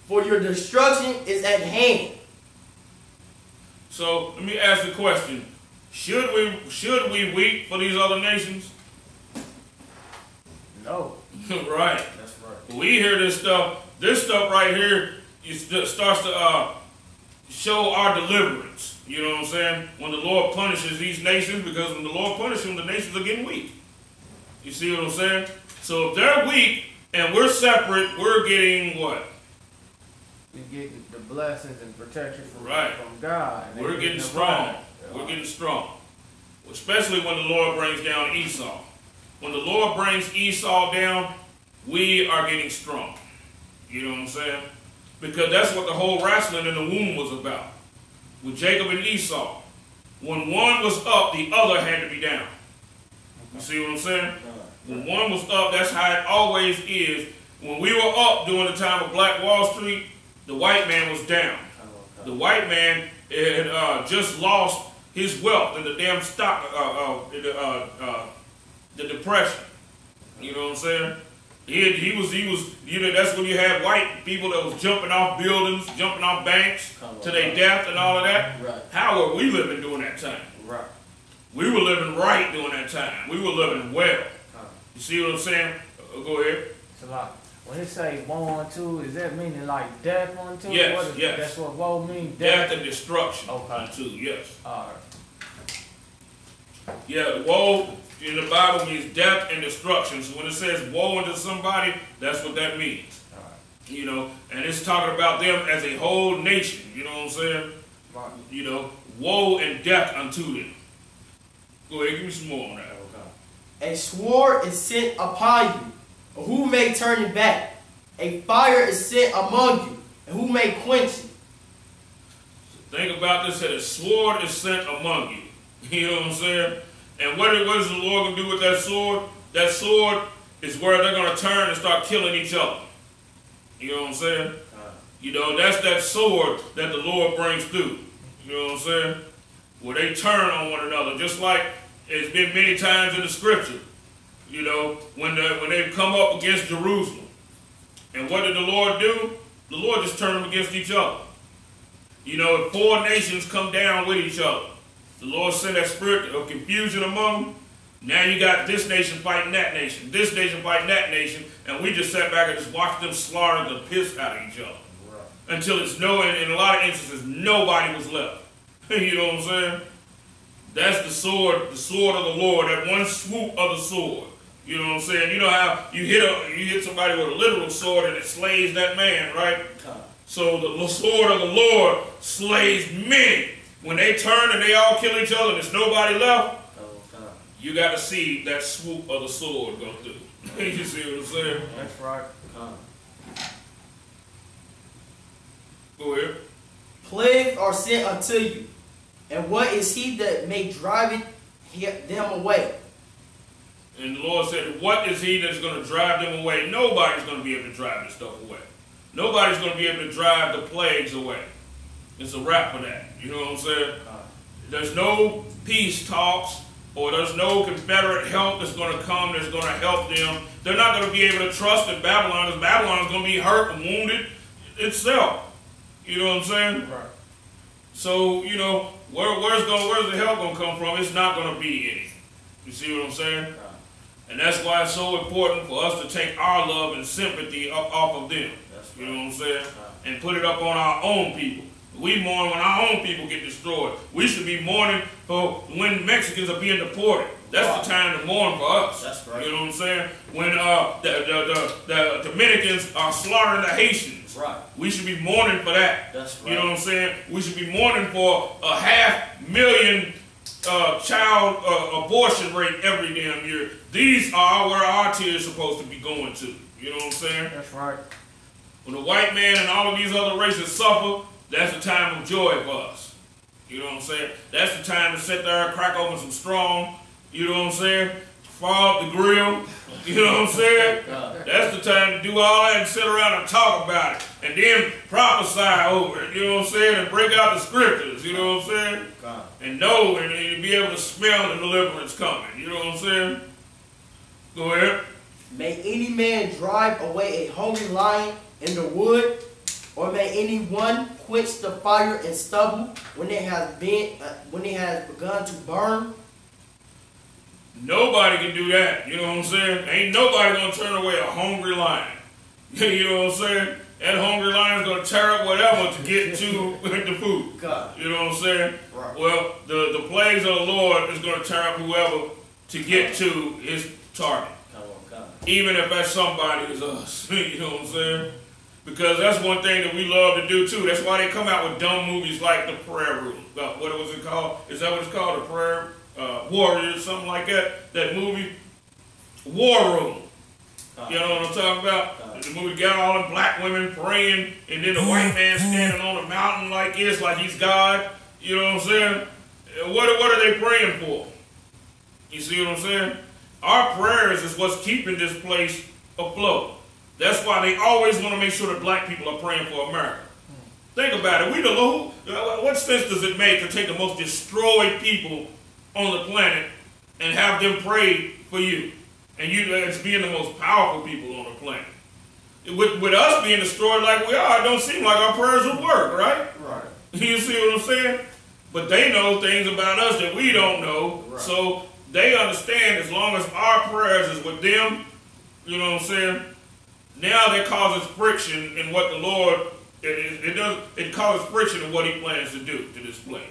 for your destruction is at hand. So let me ask the question: Should we weep for these other nations? No. Right. That's right. We hear this stuff. This stuff right here starts to show our deliverance. You know what I'm saying? When the Lord punishes these nations, because when the Lord punishes them, the nations are getting weak. You see what I'm saying? So if they're weak and we're separate, we're getting what? We get the blessings and protection from God. We're getting strong. We're getting strong. Especially when the Lord brings down Esau. When the Lord brings Esau down, we are getting strong. You know what I'm saying? Because that's what the whole wrestling in the womb was about. With Jacob and Esau. When one was up, the other had to be down. You see what I'm saying? When one was up, that's how it always is. When we were up during the time of Black Wall Street, the white man was down. The white man had just lost his wealth in the damn stock, the depression. You know what I'm saying? He was, that's when you had white people that was jumping off buildings, jumping off banks to their death and all of that. Right. How were we living during that time? Right. We were living right during that time. We were living well. You see what I'm saying? Go ahead. So like, when it say woe unto, is that meaning like death unto? Yes, yes. That's what woe means? Death and destruction unto, yes. All right. Yeah, woe in the Bible means death and destruction. So when it says woe unto somebody, that's what that means. All right. And it's talking about them as a whole nation. You know what I'm saying? Right. Woe and death unto them. Go ahead, give me some more on that. A sword is sent upon you, who may turn it back? A fire is sent among you, and who may quench it? So think about this, that a sword is sent among you. You know what I'm saying? And what is the Lord going to do with that sword? That sword is where they're going to turn and start killing each other. You know what I'm saying? That's that sword that the Lord brings through. You know what I'm saying? Where they turn on one another, just like it's been many times in the scripture, when they've come up against Jerusalem. And what did the Lord do? The Lord just turned them against each other. If four nations come down with each other, the Lord sent that spirit of confusion among them. Now you got this nation fighting that nation, this nation fighting that nation, and we just sat back and just watched them slaughter the piss out of each other. Right. Until in a lot of instances, nobody was left. You know what I'm saying? That's the sword of the Lord, that one swoop of the sword. You know what I'm saying? You know how you hit somebody with a literal sword and it slays that man, right? So the sword of the Lord slays many. When they turn and they all kill each other and there's nobody left, you got to see that swoop of the sword go through. You see what I'm saying? That's right. Go ahead. Plagues are sent unto you, and what is he that may drive them away? And the Lord said, what is he that's going to drive them away? Nobody's going to be able to drive this stuff away. Nobody's going to be able to drive the plagues away. It's a wrap for that. You know what I'm saying? There's no peace talks. or there's no Confederate help that's going to come that's going to help them. They're not going to be able to trust in Babylon, because Babylon is going to be hurt and wounded itself. You know what I'm saying? Right. So, you know, where's the help going to come from? It's not going to be any. You see what I'm saying? Right. And that's why it's so important for us to take our love and sympathy up off of them. That's right. You know what I'm saying? Right. And put it up on our own people. We mourn when our own people get destroyed. We should be mourning for when Mexicans are being deported. That's the time to mourn for us. That's right. You know what I'm saying? When the Dominicans are slaughtering the Haitians. Right. We should be mourning for that. That's right. You know what I'm saying? We should be mourning for a 500,000 child abortion rate every damn year. These are where our tears are supposed to be going to. You know what I'm saying? That's right. When the white man and all of these other races suffer, that's the time of joy for us. You know what I'm saying? That's the time to sit there and crack open some strong, you know what I'm saying? Fire up the grill, you know what I'm saying? That's the time to do all that and sit around and talk about it. And then prophesy over it, you know what I'm saying? And break out the scriptures, you know what I'm saying? And know and be able to smell the deliverance coming, you know what I'm saying? Go ahead. May any man drive away a hungry lion in the wood, or may anyone quench the fire and stubble when it has begun to burn? Nobody can do that. You know what I'm saying? Ain't nobody gonna turn away a hungry lion. You know what I'm saying? That hungry lion's gonna tear up whatever to get to the food. God. You know what I'm saying? Right. Well, the plagues of the Lord is gonna tear up whoever to get to his target. Even if that somebody is us. You know what I'm saying? Because that's one thing that we love to do too. That's why they come out with dumb movies like The Prayer Room. What was it called? Is that what it's called? The Prayer Warriors, something like that. That movie, War Room. You know what I'm talking about? The movie got all them black women praying, and then the white man standing on a mountain like this, like he's God. You know what I'm saying? What are they praying for? You see what I'm saying? Our prayers is what's keeping this place afloat. That's why they always want to make sure that black people are praying for America. Think about it. What sense does it make to take the most destroyed people on the planet and have them pray for you? And you as being the most powerful people on the planet. With us being destroyed like we are, it don't seem like our prayers would work, right? Right. You see what I'm saying? But they know things about us that we don't know. Right. So they understand as long as our prayers is with them, you know what I'm saying? Now that causes friction in what the Lord, it causes friction in what he plans to do to this place.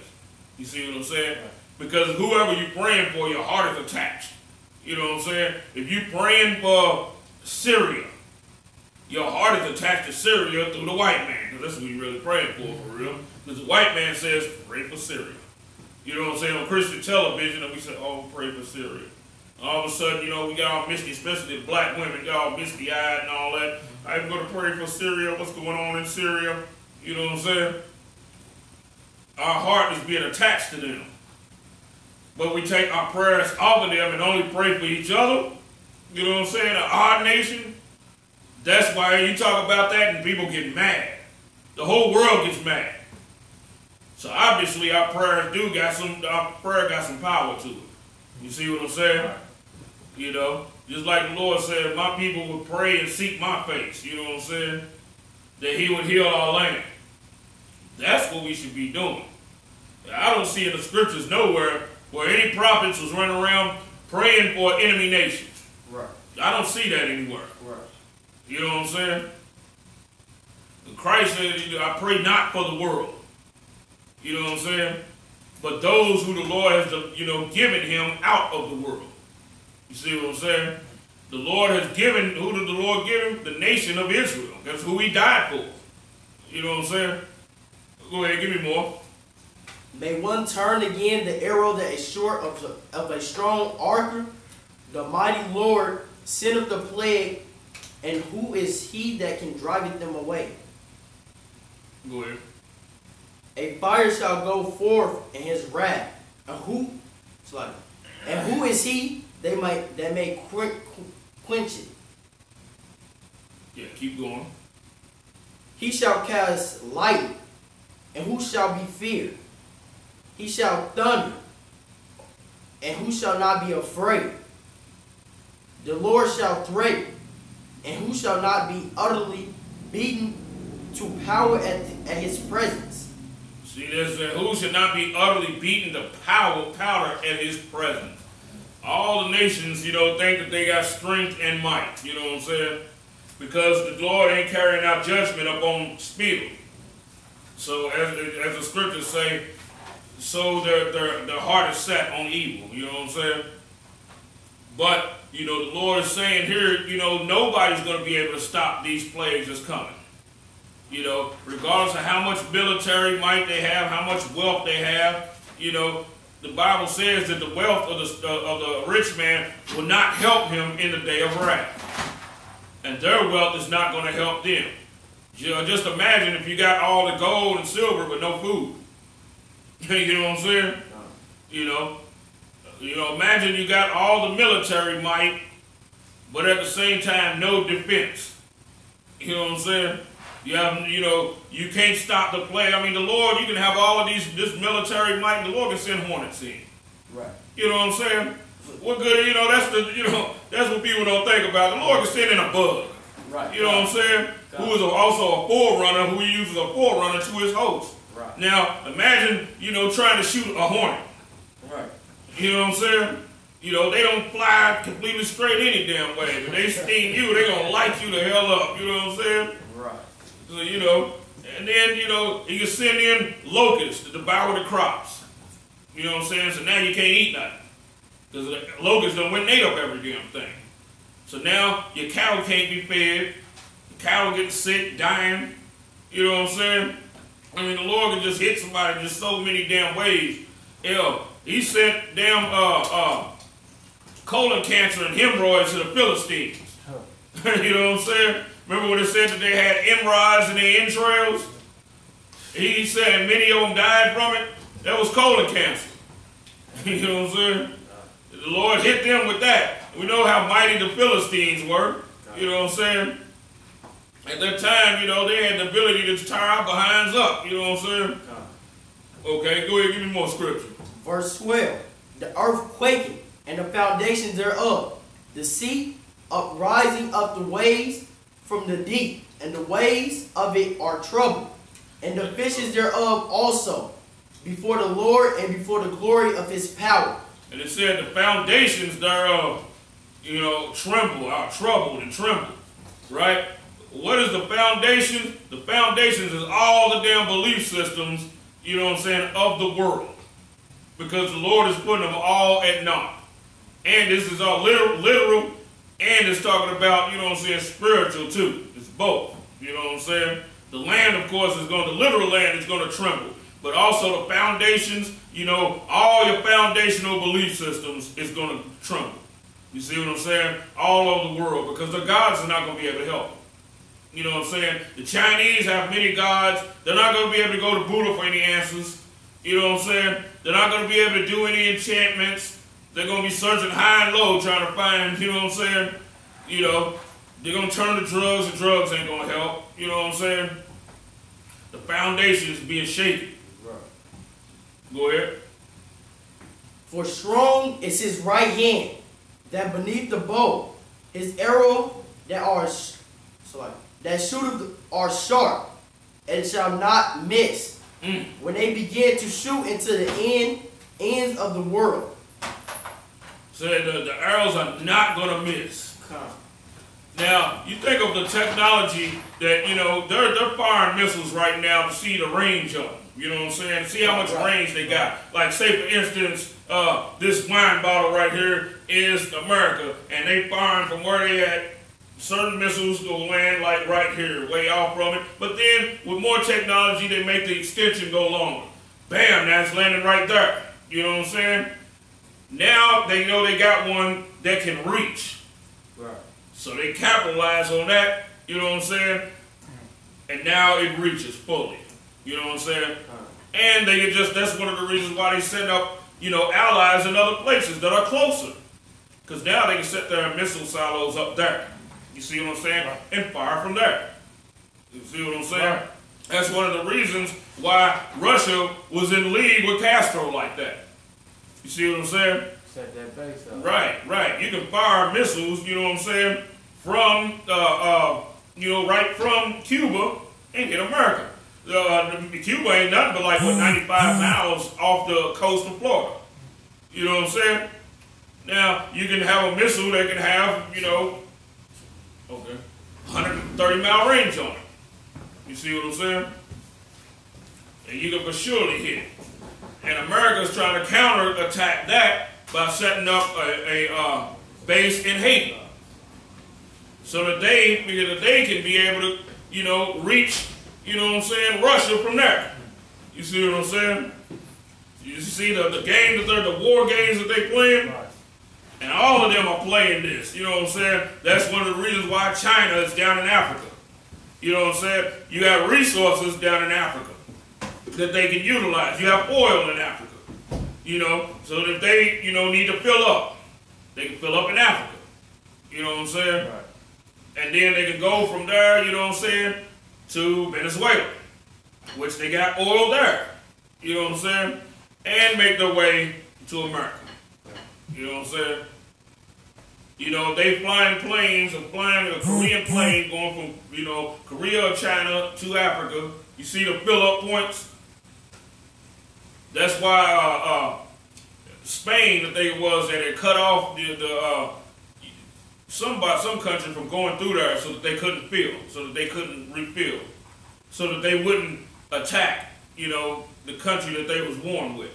You see what I'm saying? Because whoever you're praying for, your heart is attached. You know what I'm saying? If you're praying for Syria, your heart is attached to Syria through the white man, because that's who you're really praying for real. Because the white man says, pray for Syria. You know what I'm saying? On Christian television, and we say, oh, pray for Syria. All of a sudden, you know, we got all misty, especially the black women, got all misty-eyed and all that. I'm going to pray for Syria. What's going on in Syria? You know what I'm saying? Our heart is being attached to them. But we take our prayers off of them and only pray for each other. You know what I'm saying? Our nation. That's why you talk about that and people get mad. The whole world gets mad. So obviously our prayer got some power to it. You see what I'm saying? You know, just like the Lord said, my people would pray and seek my face. You know what I'm saying? That he would heal our land. That's what we should be doing. I don't see in the scriptures nowhere where any prophets was running around praying for an enemy nation. Right. I don't see that anywhere. Right. You know what I'm saying? And Christ said, I pray not for the world. You know what I'm saying? But those who the Lord has, given him out of the world. You see what I'm saying? The Lord has given, who did the Lord give him? The nation of Israel. That's who he died for. You know what I'm saying? Go ahead, give me more. May one turn again the arrow that is short of a strong archer. The mighty Lord sendeth the plague, and who is he that can drive them away? Go ahead. A fire shall go forth in his wrath. And who is he that may quench it? Yeah, keep going. He shall cast lightning, and who shall be feared? He shall thunder, and who shall not be afraid? The Lord shall threaten, and who shall not be utterly beaten to powder at his presence? See, there's who should not be utterly beaten to powder at his presence. All the nations, think that they got strength and might, you know what I'm saying? Because the Lord ain't carrying out judgment upon speed. So as the scriptures say, so their heart is set on evil, you know what I'm saying? But, the Lord is saying here, nobody's going to be able to stop these plagues that's coming. Regardless of how much military might they have, how much wealth they have, the Bible says that the wealth of the rich man will not help him in the day of wrath. And their wealth is not going to help them. Just imagine if you got all the gold and silver but no food. You know what I'm saying? Imagine you got all the military might, but at the same time, no defense. You know what I'm saying? You can't stop the plague. I mean, the Lord, you can have all of this military might, and the Lord can send hornets in. Right. You know what I'm saying? What good? That's what people don't think about. The Lord can send in a bug. Right. You know what I'm saying? Who is also a forerunner, who he uses a forerunner to his host. Right. Now, imagine, trying to shoot a hornet. Right. You know what I'm saying? They don't fly completely straight any damn way. If they sting you, they're going to light you the hell up. You know what I'm saying? Right. So, and then, you can send in locusts to devour the crops. You know what I'm saying? So now you can't eat nothing. Because the locusts done went and ate up every damn thing. So now your cattle can't be fed. The cattle getting sick, dying. You know what I'm saying? I mean, the Lord can just hit somebody just so many damn ways. He sent damn colon cancer and hemorrhoids to the Philistines. You know what I'm saying? Remember when it said that they had hemorrhoids in their entrails? He said many of them died from it. That was colon cancer. You know what I'm saying? The Lord hit them with that. We know how mighty the Philistines were. You know what I'm saying? At that time, they had the ability to tie our behinds up. You know what I'm saying? Okay, go ahead, give me more scripture. Verse 12. The earth quaking, and the foundations thereof. The sea uprising of the waves from the deep, and the waves of it are troubled. And the fishes thereof also, before the Lord and before the glory of his power. And it said the foundations thereof, are troubled and tremble. Right? What is the foundation? The foundations is all the damn belief systems, of the world. Because the Lord is putting them all at naught. And this is all literal, and it's talking about, spiritual too. It's both. You know what I'm saying? The land, of course, the literal land is going to tremble. But also the foundations, all your foundational belief systems is going to tremble. You see what I'm saying? All over the world, because the gods are not going to be able to help them. You know what I'm saying? The Chinese have many gods. They're not going to be able to go to Buddha for any answers. You know what I'm saying? They're not going to be able to do any enchantments. They're going to be searching high and low trying to find, you know what I'm saying? They're going to turn to drugs, and drugs ain't going to help. You know what I'm saying? The foundation is being shaken. Right. Go ahead. For strong is his right hand, that beneath the bow, his arrow that shooteth are sharp, and shall not miss. When they begin to shoot into the ends of the world. So the arrows are not going to miss. Now, you think of the technology that, they're firing missiles right now to see the range of them. You know what I'm saying? See how much range they got. Like, say, for instance, this wine bottle right here is America, and they firing from where they at. Certain missiles will land like right here, way off from it. But then, with more technology, they make the extension go longer. Bam, that's landing right there. You know what I'm saying? Now, they know they got one that can reach. Right. So they capitalize on that, you know what I'm saying? And now it reaches fully. You know what I'm saying? And that's one of the reasons why they send up, allies in other places that are closer. Because now they can set their missile silos up there. You see what I'm saying? Right. And fire from there. You see what I'm saying? Right. That's one of the reasons why Russia was in league with Castro like that. You see what I'm saying? set that base up. Right. You can fire missiles, you know what I'm saying, from, right from Cuba and hit America. Cuba ain't nothing but like, 95 miles off the coast of Florida. You know what I'm saying? Now, you can have a missile that can have, 130-mile range on it. You see what I'm saying? And you can for surely hit it. And America's trying to counterattack that by setting up a base in Haiti. So that they can be able to, reach, Russia from there. You see what I'm saying? You see the games the war games that they playing? Right. And all of them are playing this. You know what I'm saying? That's one of the reasons why China is down in Africa. You know what I'm saying? You have resources down in Africa that they can utilize. You have oil in Africa. So that if they, need to fill up, they can fill up in Africa. You know what I'm saying? Right. And then they can go from there, to Venezuela, which they got oil there. You know what I'm saying? And make their way to America. You know what I'm saying? They flying planes or flying a Korean plane going from, Korea or China to Africa. You see the fill-up points? That's why Spain, I think it was, that it cut off some country from going through there so that they couldn't refill, so that they wouldn't attack, the country that they was warned with.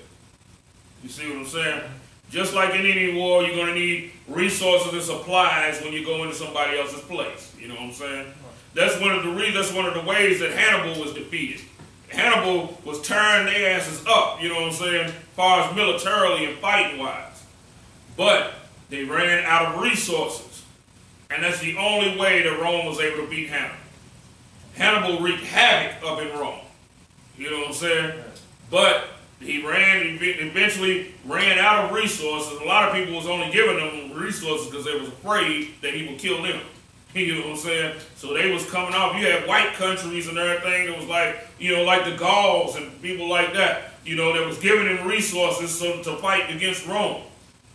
You see what I'm saying? Just like in any war, you're going to need resources and supplies when you go into somebody else's place. You know what I'm saying? That's one of the ways that Hannibal was defeated. Hannibal was tearing their asses up, you know what I'm saying, as far as militarily and fighting-wise. But they ran out of resources. And that's the only way that Rome was able to beat Hannibal. Hannibal wreaked havoc up in Rome. You know what I'm saying? But he eventually ran out of resources. A lot of people was only giving them resources because they was afraid that he would kill them. You know what I'm saying? So they was coming off. You had white countries and everything that was like, like the Gauls and people like that, that was giving them resources to fight against Rome.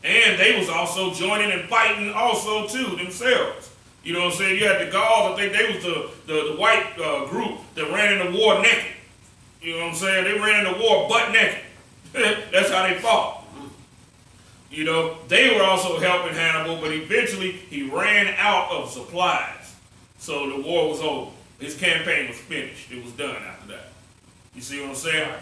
And they was also joining and fighting also too themselves. You know what I'm saying? You had the Gauls, I think they was the white group that ran into war naked. You know what I'm saying? They ran into war butt naked. That's how they fought. They were also helping Hannibal, but eventually he ran out of supplies. So the war was over. His campaign was finished. It was done after that. You see what I'm saying? Right.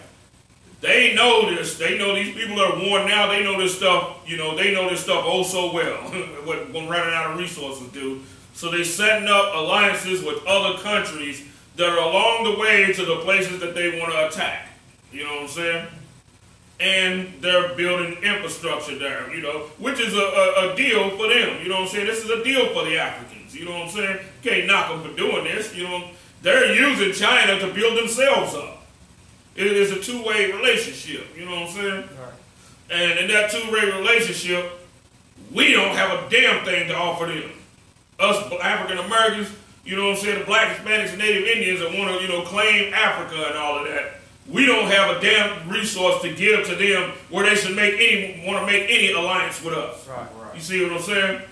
They know this. They know these people that are warned now. They know this stuff. They know this stuff oh so well. What running out of resources do. So they're setting up alliances with other countries that are along the way to the places that they want to attack. You know what I'm saying? And they're building infrastructure there, which is a deal for them. You know what I'm saying? This is a deal for the Africans. You know what I'm saying? You can't knock them for doing this. They're using China to build themselves up. It is a two-way relationship. You know what I'm saying? Right. And in that two-way relationship, we don't have a damn thing to offer them. Us African Americans, you know what I'm saying, the black, Hispanics, and Native Indians that want to, claim Africa and all of that. We don't have a damn resource to give to them where they should want to make any alliance with us. Right. You see what I'm saying?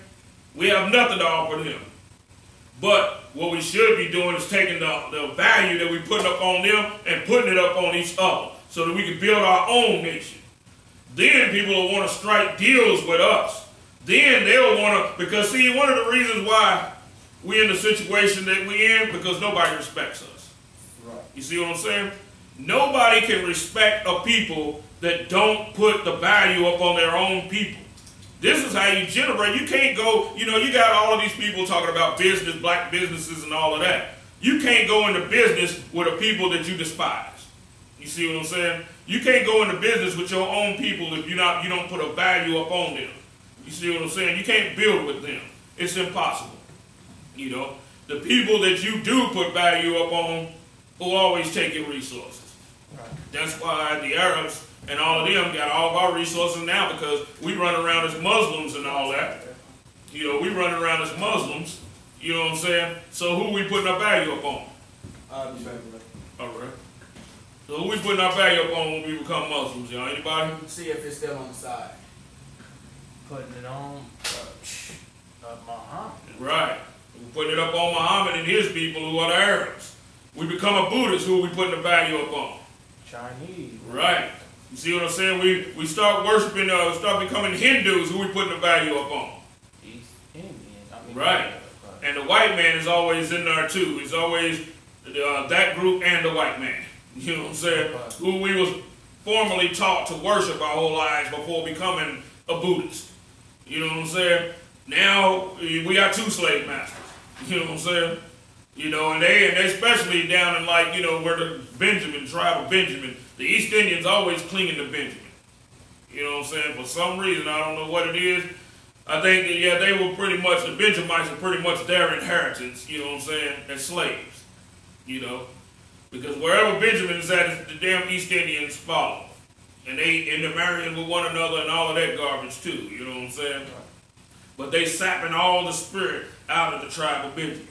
We have nothing to offer them. But what we should be doing is taking the value that we putting up on them and putting it up on each other so that we can build our own nation. Then people will want to strike deals with us. Then they'll want to, because see, one of the reasons why we're in the situation that we're in, because nobody respects us. Right. You see what I'm saying? Nobody can respect a people that don't put the value up on their own people. This is how you generate. You can't go, you got all of these people talking about business, black businesses and all of that. You can't go into business with the people that you despise. You see what I'm saying? You can't go into business with your own people if you don't put a value up on them. You see what I'm saying? You can't build with them. It's impossible. The people that you do put value up on will always take your resources. Right. That's why the Arabs and all of them got all of our resources now, because we run around as Muslims and all that. We run around as Muslims. You know what I'm saying? So who we putting our value up on? All right. So who we putting our value up on when we become Muslims, y'all? Anybody? See if it's still on the side. putting it on Muhammad. Right. We're putting it up on Muhammad and his people who are the Arabs. We become a Buddhist, who are we putting the value up on? Chinese. Right. You see what I'm saying? We start worshiping, start becoming Hindus, who we putting the value up on? East Indian. Right. And the white man is always in there too. It's always that group and the white man. You know what I'm saying? Who we was formerly taught to worship our whole lives before becoming a Buddhist. You know what I'm saying? Now we got two slave masters. You know what I'm saying? You know, and they especially down in like, you know, where the Benjamin, tribe of Benjamin, the East Indians always clinging to Benjamin. You know what I'm saying? For some reason, I don't know what it is. I think that, yeah, they were pretty much, the Benjamites were pretty much their inheritance, you know what I'm saying, as slaves. You know? Because wherever Benjamin is at, the damn East Indians follow. And they're marrying with one another and all of that garbage too, you know what I'm saying? But they sapping all the spirit out of the tribe of Benjamin.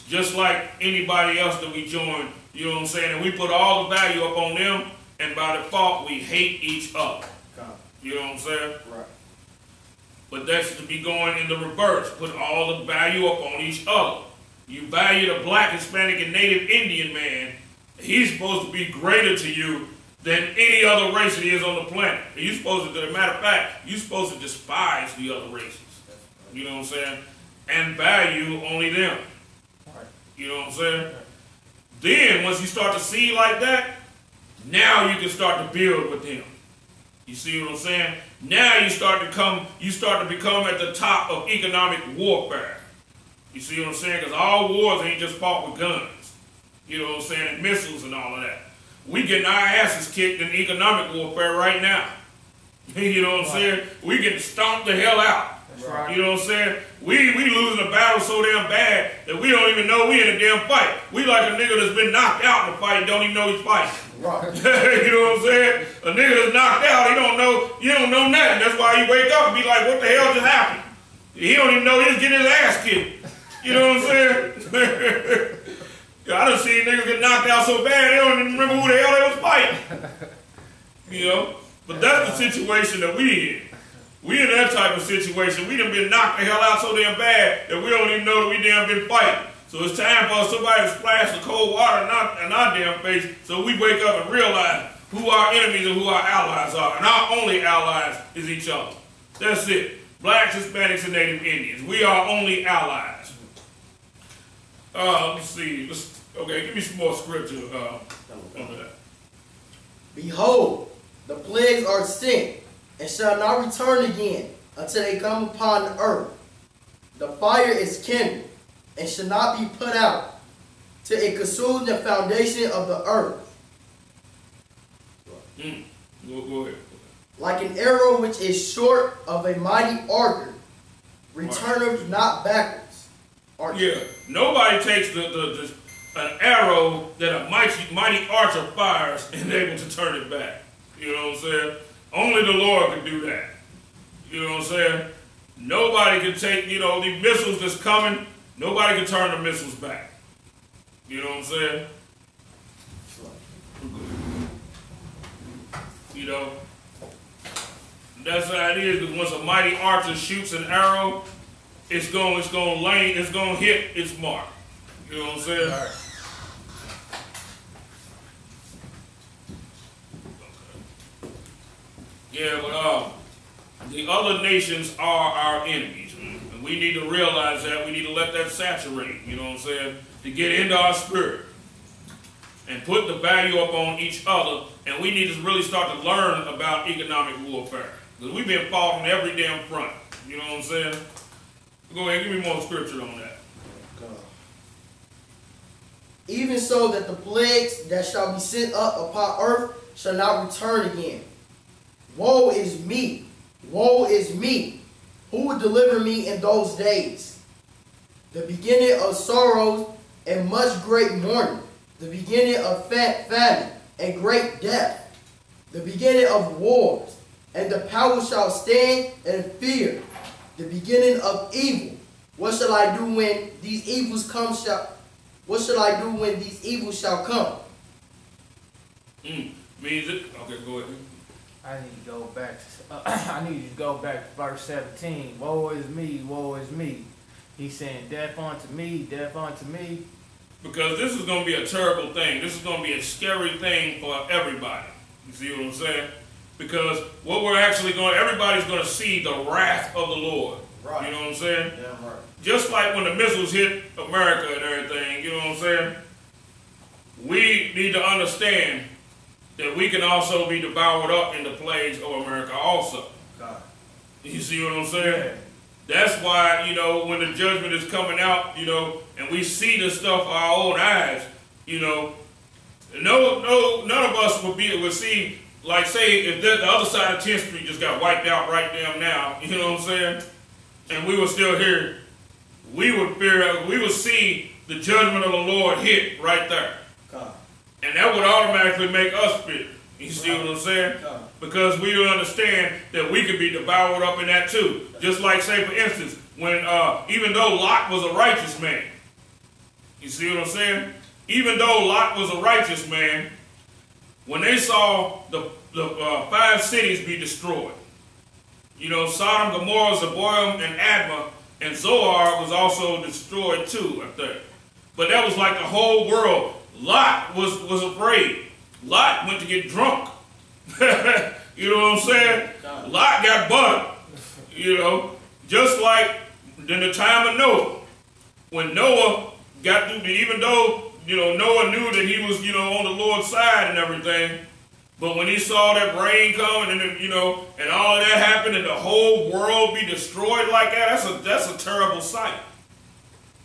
Just like anybody else that we join, you know what I'm saying? And we put all the value up on them, and by default, we hate each other. You know what I'm saying? Right. But that's to be going in the reverse. Put all the value up on each other. You value the black, Hispanic, and Native Indian man. He's supposed to be greater to you than any other race that is on the planet. And you're supposed to, as a matter of fact, you're supposed to despise the other races. You know what I'm saying? And value only them. You know what I'm saying? Then, once you start to see like that, now you can start to build with them. You see what I'm saying? Now you start to become at the top of economic warfare. You see what I'm saying? Because all wars ain't just fought with guns. You know what I'm saying? And missiles and all of that. We getting our asses kicked in economic warfare right now. You know what I'm saying? We getting stomped the hell out. That's right. You know what I'm saying? We losing a battle so damn bad that we don't even know we in a damn fight. We like a nigga that's been knocked out in the fight and don't even know he's fighting. Right. You know what I'm saying? A nigga that's knocked out, you don't know nothing. That's why you wake up and be like, what the hell just happened? He don't even know he was getting his ass kicked. You know what I'm saying? I done seen niggas get knocked out so bad they don't even remember who the hell they was fighting. You know? But that's the situation that we in. We in that type of situation. We done been knocked the hell out so damn bad that we don't even know that we damn been fighting. So it's time for somebody to splash the cold water in our damn face so we wake up and realize who our enemies and who our allies are. And our only allies is each other. That's it. Blacks, Hispanics, and Native Indians. We are only allies. Let's see. Okay, give me some more scripture on that. Behold, the plagues are sent, and shall not return again until they come upon the earth. The fire is kindled, and shall not be put out, till it consume the foundation of the earth. Go ahead. Like an arrow which is short of a mighty archer, returneth not backwards. Yeah, nobody takes an arrow that a mighty archer fires and able to turn it back. You know what I'm saying? Only the Lord can do that. You know what I'm saying? Nobody can take, these missiles that's coming, nobody can turn the missiles back. You know what I'm saying? That's how it is, because once a mighty archer shoots an arrow, it's going to hit its mark. You know what I'm saying? Right. Yeah, but the other nations are our enemies. And we need to realize that. We need to let that saturate, you know what I'm saying, to get into our spirit and put the value up on each other. And we need to really start to learn about economic warfare. Because we've been fought on every damn front. You know what I'm saying? Go ahead, give me more scripture on that. Even so that the plagues that shall be sent up upon earth shall not return again. Woe is me, who will deliver me in those days? The beginning of sorrows and much great mourning, the beginning of famine and great death, the beginning of wars, and the power shall stand and fear, the beginning of evil. What shall I do when these evils come? What shall I do when these evils shall come? Means it. Okay, go ahead. I need to go back. I need to go back to verse 17. Woe is me, woe is me. He's saying, death unto me, death unto me. Because this is going to be a terrible thing. This is going to be a scary thing for everybody. You see what I'm saying? Because what we're actually going, everybody's going to see the wrath of the Lord. Right. You know what I'm saying? Yeah, right. Just like when the missiles hit America and everything, you know what I'm saying? We need to understand that we can also be devoured up in the plagues of America also. God. You see what I'm saying? Yeah. That's why, you know, when the judgment is coming out, you know, and we see this stuff with our own eyes, you know, none of us would see, like, say, if the other side of 10th Street just got wiped out right damn now, you know what I'm saying? And we were still here, we would see the judgment of the Lord hit right there. God. And that would automatically make us fear. You see what I'm saying? God. Because we understand that we could be devoured up in that too. Just like, say, for instance, when even though Lot was a righteous man, you see what I'm saying? Even though Lot was a righteous man, when they saw the 5 cities be destroyed, you know, Sodom, Gomorrah, Zeboim, and Admah, and Zoar was also destroyed too up there. But that was like the whole world. Lot was afraid. Lot went to get drunk. You know what I'm saying? Lot got butter. You know, just like in the time of Noah, when Noah got through, even though, you know, Noah knew that he was, you know, on the Lord's side and everything, but when he saw that rain coming and, you know, and all of that happen and the whole world be destroyed like that, that's a terrible sight.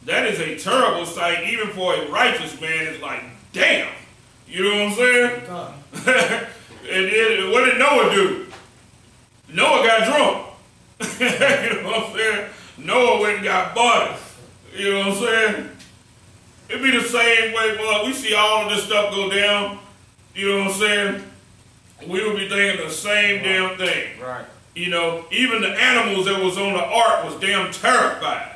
That is a terrible sight, even for a righteous man. It's like, damn. You know what I'm saying? God. And what did Noah do? Noah got drunk. You know what I'm saying? Noah went and got butter. You know what I'm saying? It'd be the same way. Well, we see all of this stuff go down. You know what I'm saying? We would be thinking the same damn thing. Right. You know, even the animals that was on the ark was damn terrified.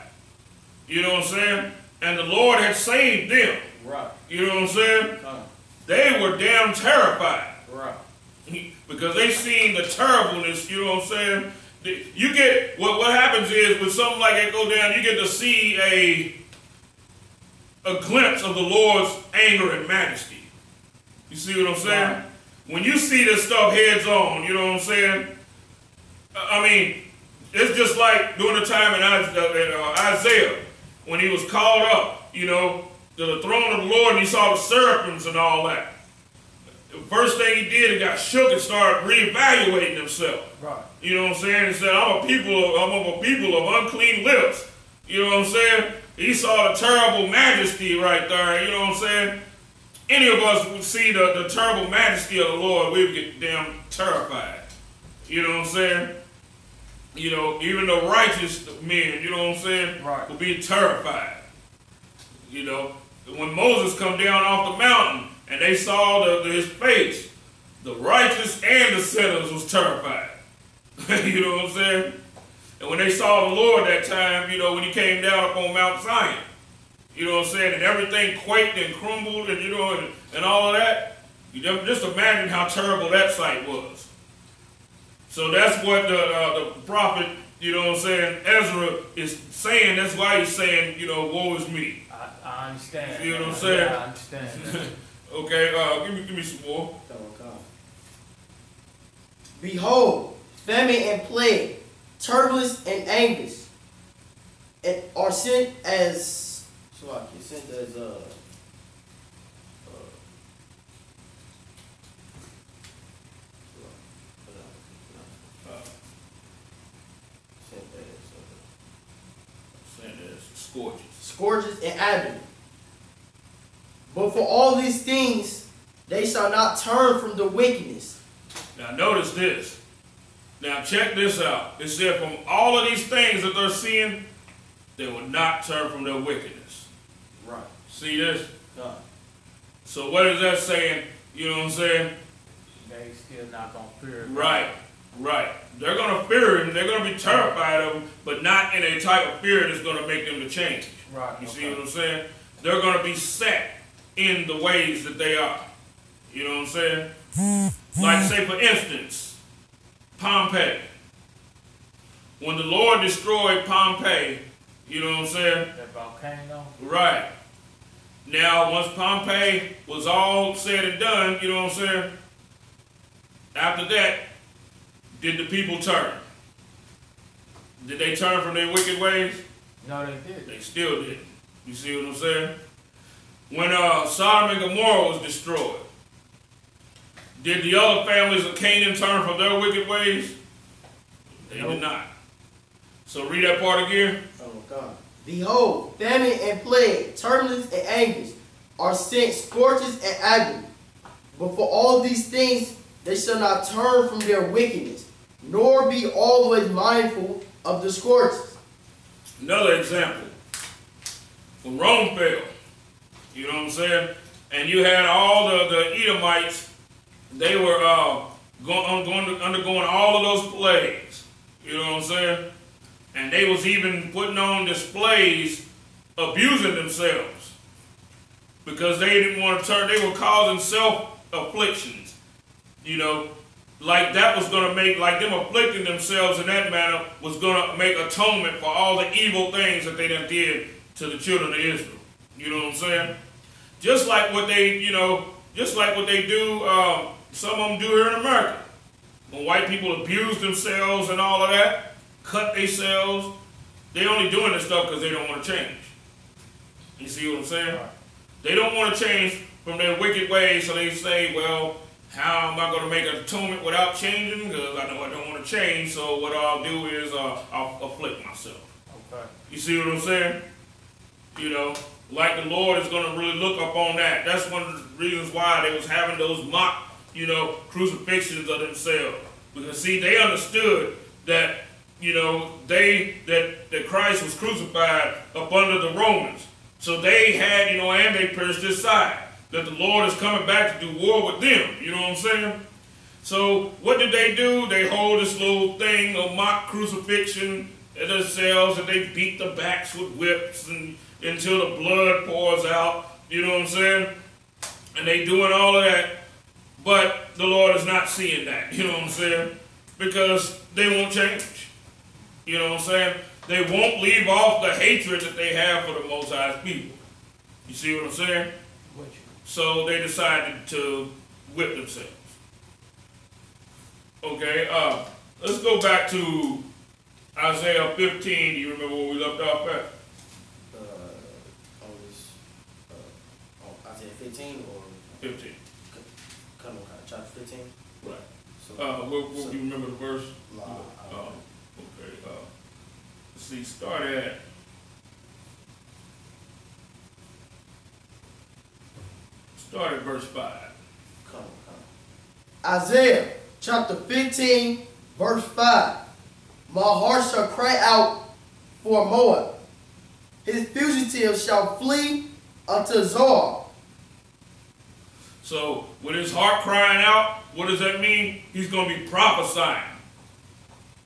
You know what I'm saying? And the Lord had saved them. Right. You know what I'm saying? They were damn terrified. Right. Because they seen the terribleness, you know what I'm saying? You get, what happens is, when something like that go down, you get to see a glimpse of the Lord's anger and majesty. You see what I'm saying? Right. When you see this stuff heads on, you know what I'm saying? I mean, it's just like during the time in Isaiah, when he was called up, you know, to the throne of the Lord, and he saw the seraphims and all that. The first thing he did, he got shook and started reevaluating himself. Right. You know what I'm saying? He said, I'm a people of unclean lips. You know what I'm saying? He saw the terrible majesty right there. You know what I'm saying? Any of us would see the terrible majesty of the Lord, we would get damn terrified. You know what I'm saying? You know, even the righteous men, you know what I'm saying, right, will be terrified. You know, when Moses come down off the mountain and they saw his face, the righteous and the sinners was terrified. You know what I'm saying? And when they saw the Lord that time, you know, when he came down up on Mount Zion, you know what I'm saying, and everything quaked and crumbled and, you know, and all of that, you just imagine how terrible that sight was. So that's what the prophet, you know what I'm saying, Ezra is saying. That's why he's saying, you know, woe is me. I understand. You know what I'm saying? Yeah, I understand. Okay, give me some more. Behold, famine and plague, turbulence and anguish, and are sent as scourges and agony. But for all these things, they shall not turn from the wickedness. Now notice this. Now check this out. It said from all of these things that they're seeing, they will not turn from their wickedness. Right. See this? So what is that saying? You know what I'm saying? They still not going to fear him. Right, right. They're going to fear him. They're going to be terrified of him, but not in a type of fear that's going to make them to change. Right. You see what I'm saying? They're going to be set in the ways that they are. You know what I'm saying? Like, say, for instance, Pompeii. When the Lord destroyed Pompeii, you know what I'm saying? That volcano. Right. Now, once Pompeii was all said and done, you know what I'm saying? After that, did the people turn? Did they turn from their wicked ways? No, they did. They still didn't. You see what I'm saying? When Sodom and Gomorrah was destroyed, did the other families of Canaan turn from their wicked ways? They did not. So read that part again. Oh God. Behold, famine and plague, turbulence and anguish are sent, scorches and agony. But for all these things they shall not turn from their wickedness, nor be always mindful of the scorches. Another example. When Rome fell, you know what I'm saying? And you had all the Edomites, they were undergoing all of those plagues. You know what I'm saying? And they was even putting on displays, abusing themselves. Because they didn't want to turn, they were causing self-afflictions. You know, like that was going to make, like them afflicting themselves in that manner was going to make atonement for all the evil things that they done did to the children of Israel. You know what I'm saying? Just like what they, you know, just like what they do, some of them do here in America. When white people abuse themselves and all of that, cut themselves, they only doing this stuff because they don't want to change. You see what I'm saying? Right. They don't want to change from their wicked ways, so they say, well, how am I going to make an atonement without changing? Because I know I don't want to change, so what I'll do is I'll afflict myself. Okay. You see what I'm saying? You know, like the Lord is going to really look up on that. That's one of the reasons why they was having those mock, you know, crucifixions of themselves. Because, see, they understood that, you know, that Christ was crucified up under the Romans. So they had, you know, and they pierced his side. That the Lord is coming back to do war with them. You know what I'm saying? So what did they do? They hold this little thing of mock crucifixion at themselves, and they beat the backs with whips and until the blood pours out. You know what I'm saying? And they doing all of that. But the Lord is not seeing that. You know what I'm saying? Because they won't change. You know what I'm saying? They won't leave off the hatred that they have for the Most High's people. You see what I'm saying? So they decided to whip themselves. Okay, let's go back to Isaiah 15. Do you remember where we left off at? Isaiah 15 or 15. Come on, chapter 15. Right. So, what do you remember the verse? Okay. Let's see. Start at. Start at verse 5. Come on. Isaiah chapter 15, verse 5. My heart shall cry out for Moab. His fugitives shall flee unto Zoar. So, with his heart crying out, what does that mean? He's going to be prophesying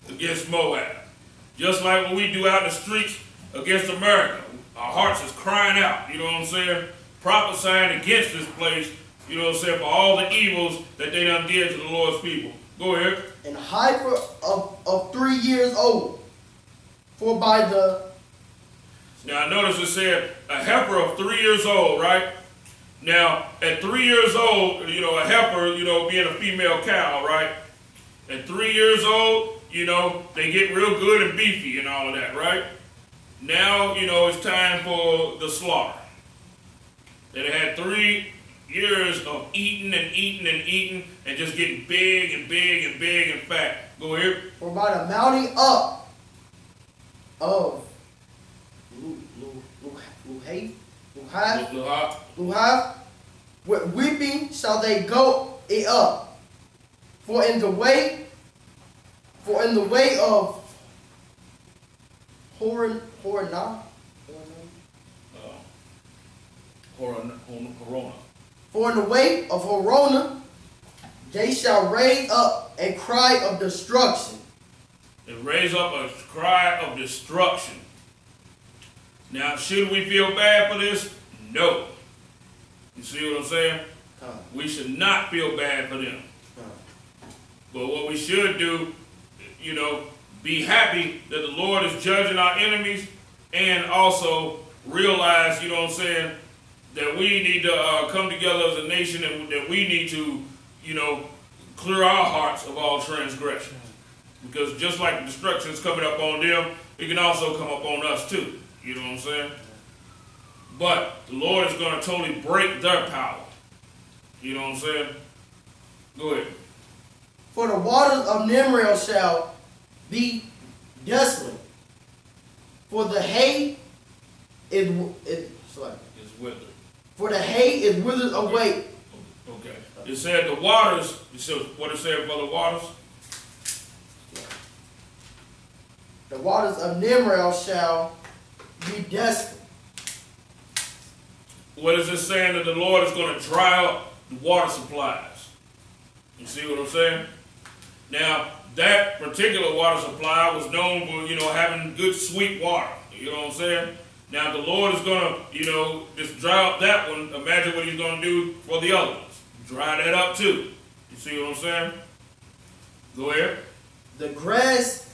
against Moab. Just like what we do out in the streets against America. Our hearts is crying out, you know what I'm saying? Prophesying against this place, you know what I'm saying, for all the evils that they done did to the Lord's people. Go ahead. And heifer of 3 years old. For by the... Now, notice it said a heifer of 3 years old, right? Now, at 3 years old, you know, a heifer, you know, being a female cow, right? At 3 years old, you know, they get real good and beefy and all of that, right? Now, you know, it's time for the slaughter. They had 3 years of eating and eating and eating and just getting big and big and big and fat. Go ahead. For by the mounting up of Luhath, with weeping shall they go it up. For in the way of Horona, for in the way of Horona, they shall raise up a cry of destruction. They raise up a cry of destruction. Now, should we feel bad for this? No. You see what I'm saying? We should not feel bad for them. But what we should do be happy that the Lord is judging our enemies, and also realize, that we need to come together as a nation, and that we need to, clear our hearts of all transgressions. Because just like the destruction is coming up on them, it can also come up on us too. You know what I'm saying? But the Lord is going to totally break their power. You know what I'm saying? Go ahead. For the waters of Nimrod shall be desolate. For the hay is withered. For the hay is withered away. Okay. It said the waters. What it said for the waters? The waters of Nimrod shall be desolate. What is it saying? That the Lord is going to dry up the water supplies. You see what I'm saying? Now, that particular water supply was known for, having good sweet water. You know what I'm saying? Now, the Lord is going to, just dry up that one. Imagine what he's going to do for the other ones. Dry that up too. You see what I'm saying? Go ahead. The grass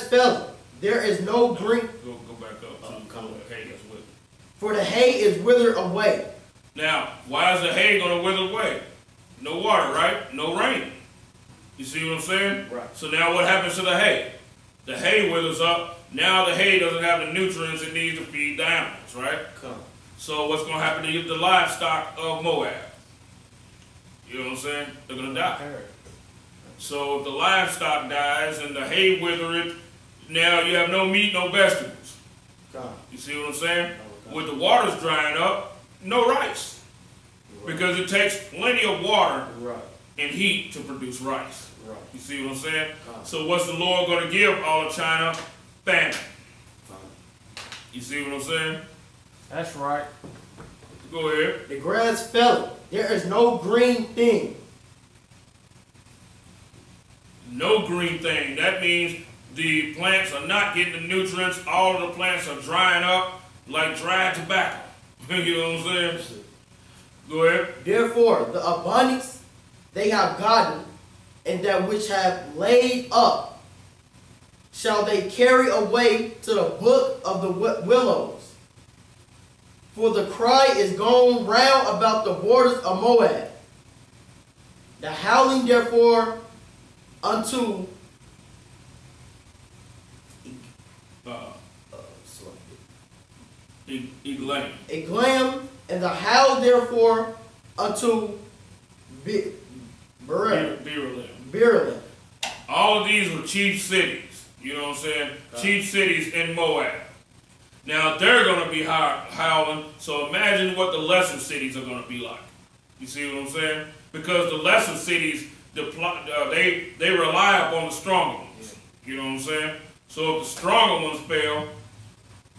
fell. There is no green. Go back up. For the hay is withered away. Now, why is the hay going to wither away? No water, right? No rain. You see what I'm saying? Right. So now what happens to the hay? The hay withers up. Now the hay doesn't have the nutrients it needs to feed the animals, right? So what's going to happen to the livestock of Moab? You know what I'm saying? They're going to die. So if the livestock dies and the hay withereth, now you have no meat, no vegetables. You see what I'm saying? With the waters drying up, no rice. Because it takes plenty of water and heat to produce rice. You see what I'm saying? So what's the Lord going to give all of China? Famine. You see what I'm saying? That's right. Go ahead. The grass fell. There is no green thing. No green thing. That means the plants are not getting the nutrients. All of the plants are drying up like dried tobacco. You know what I'm saying? Go ahead. Therefore, the abundance they have gotten, and that which have laid up, shall they carry away to the book of the willows. For the cry is gone round about the borders of Moab. The howling therefore unto Eglam, and the howl therefore unto Berlin. All of these were chief cities. You know what I'm saying? Chief cities in Moab. Now they're going to be howling. So imagine what the lesser cities are going to be like. You see what I'm saying? Because the lesser cities, they rely upon the stronger ones. You know what I'm saying? So if the stronger ones fail,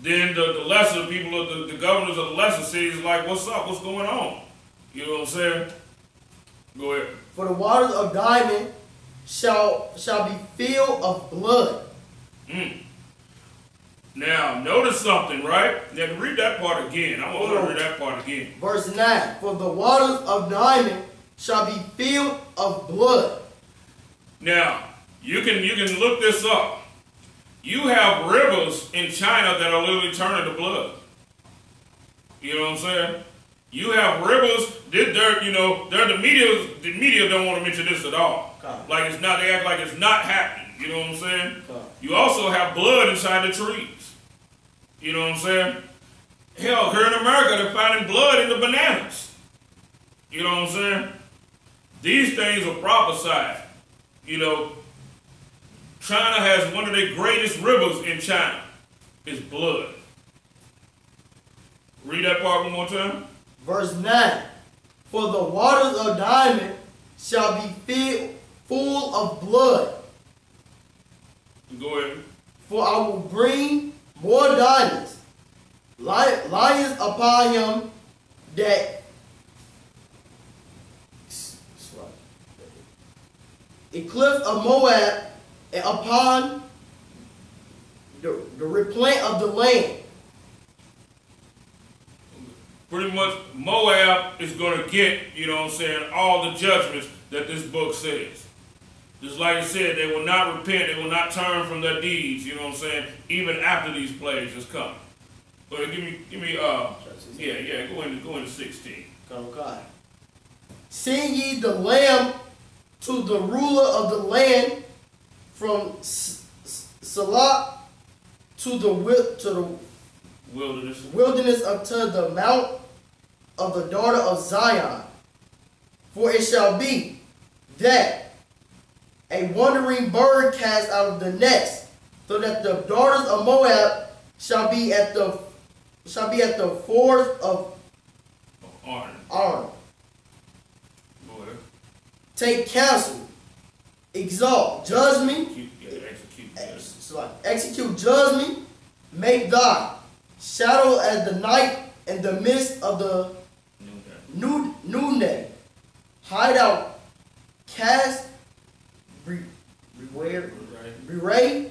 then the lesser people, the governors of the lesser cities are like, what's up? What's going on? You know what I'm saying? Go ahead. For the waters of Diamond shall be filled of blood. Now, notice something, right? Now, read that part again. I want to read that part again. Verse 9. For the waters of Diamond shall be filled of blood. Now, you can look this up. You have rivers in China that are literally turning to blood. You know what I'm saying? You have rivers. The media don't want to mention this at all. Like it's not. They act like it's not happening. You know what I'm saying? You also have blood inside the trees. You know what I'm saying? Hell, here in America, they're finding blood in the bananas. You know what I'm saying? These things are prophesied. China has one of the greatest rivers in China. It's blood. Read that part one more time. Verse 9. For the waters of Diamond shall be full of blood. Go ahead. For I will bring more diamonds, lions upon him, that eclipse of Moab, and upon the replant of the land. Pretty much Moab is going to get, all the judgments that this book says. Just like I said, they will not repent, they will not turn from their deeds, you know what I'm saying, even after these plagues is coming. But go into 16. Okay. Send ye the lamb to the ruler of the land from Salah to the wilderness unto the mount of the daughter of Zion. For it shall be that a wandering bird cast out of the nest, so that the daughters of Moab shall be at the fords of Arnon. Take counsel, exalt judgment, execute judgment, make thy shadow as the night in the midst of the noonday. Hide out, cast, bewray,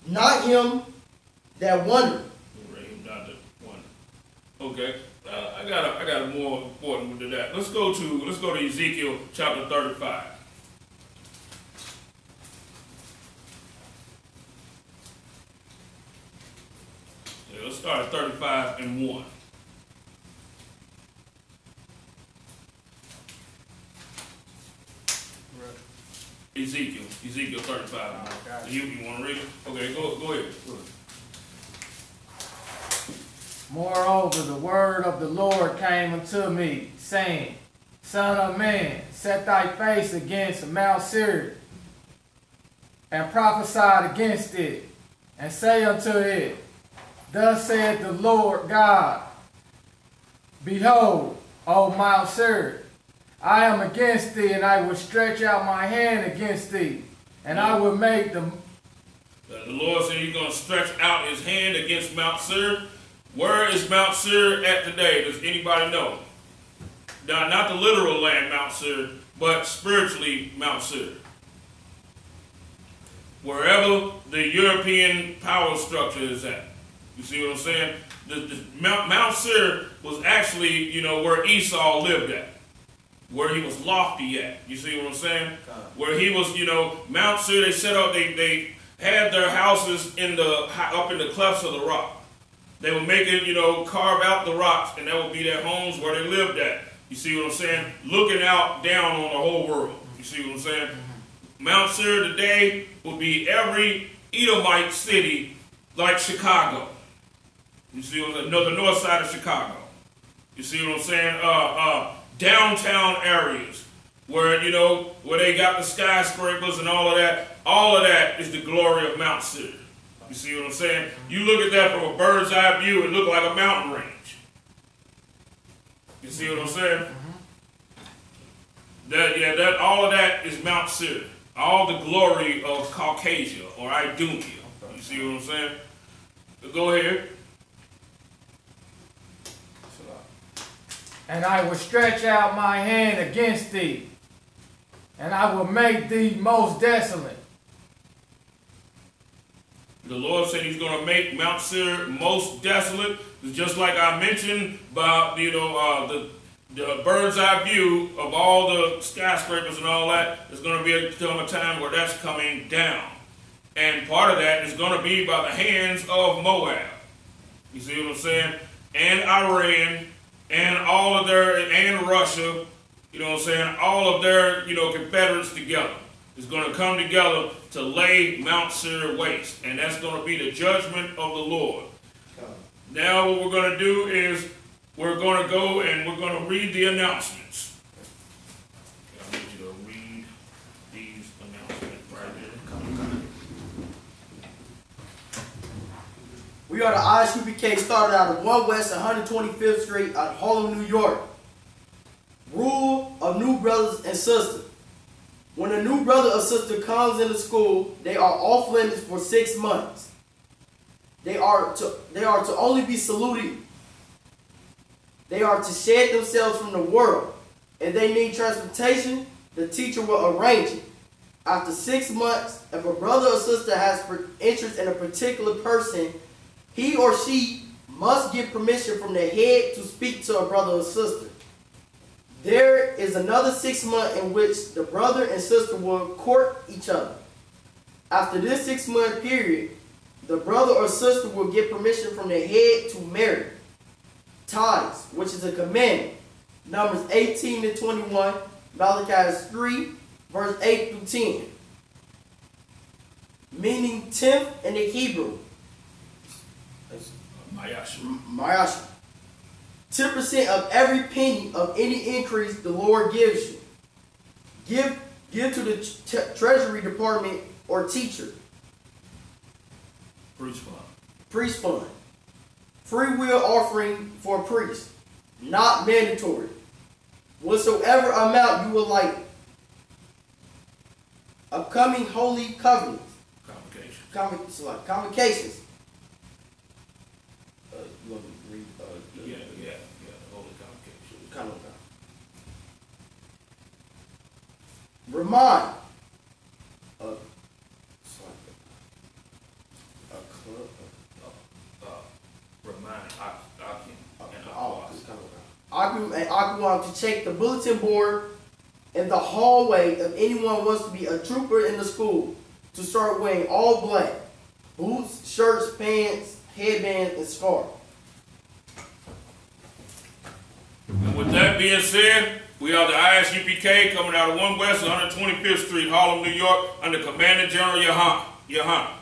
not him that wonder. Okay, I got a more important one to that. Let's go to Ezekiel chapter 35. Yeah, let's start at 35 and 1. Ezekiel 35. You want to read it? Okay, go ahead. Moreover, the word of the Lord came unto me, saying, Son of man, set thy face against Mount Seir, and prophesy against it, and say unto it, Thus saith the Lord God, Behold, O Mount Seir, I am against thee, and I will stretch out my hand against thee, and I will make the Lord said he's going to stretch out his hand against Mount Seir. Where is Mount Seir at today? Does anybody know? Now, not the literal land Mount Seir, but spiritually Mount Seir. Wherever the European power structure is at. You see what I'm saying? Mount Seir was actually, where Esau lived at. Where he was lofty at. You see what I'm saying? Where he was, Mount Seir, they set up, they had their houses up in the clefts of the rock. They would make it, carve out the rocks, and that would be their homes where they lived at. You see what I'm saying? Looking out down on the whole world. You see what I'm saying? Mount Seir today would be every Edomite city like Chicago. You see what I'm saying? No, the north side of Chicago. You see what I'm saying? Downtown areas where, where they got the skyscrapers and all of that. All of that is the glory of Mount Seir. You see what I'm saying? You look at that from a bird's eye view, it look like a mountain range. You see what I'm saying? All of that is Mount Seir. All the glory of Caucasia or Idumea. You see what I'm saying? Go ahead. And I will stretch out my hand against thee, and I will make thee most desolate. The Lord said he's going to make Mount Seir most desolate. Just like I mentioned about, the bird's eye view of all the skyscrapers and all that, there's going to come a time where that's coming down. And part of that is going to be by the hands of Moab. You see what I'm saying? And Iran, and all of and Russia, you know what I'm saying? All of their, Confederates together. Is going to come together to lay Mount Seir waste. And that's going to be the judgment of the Lord. Now what we're going to do is we're going to go and we're going to read the announcements. I need you to read these announcements right here. We are the Isupk, started out of 1 West 125th Street out of Harlem, New York. Rule of new brothers and sisters. When a new brother or sister comes into school, they are off limits for 6 months. They are to only be saluted. They are to shed themselves from the world. If they need transportation, the teacher will arrange it. After 6 months, if a brother or sister has interest in a particular person, he or she must get permission from the head to speak to a brother or sister. There is another 6 months in which the brother and sister will court each other. After this 6-month period, the brother or sister will get permission from the head to marry. Tithes, which is a commandment. Numbers 18 to 21, Malachi 3, verse 8 through 10. Meaning tenth in the Hebrew. Mayasha. 10% of every penny of any increase the Lord gives you. Give to the treasury department or teacher. Priest fund. Free will offering for a priest. Not mandatory. Whatsoever amount you would like. Upcoming holy covenants. Convocations. You want me to read? Yeah. Holy convocation. Remind. Aqua to check the bulletin board in the hallway if anyone wants to be a trooper in the school, to start wearing all black. Boots, shirts, pants, headbands, and scarf. And with that being said, we are the ISUPK coming out of 1 West 125th Street, Harlem, New York, under Commander General Yahan.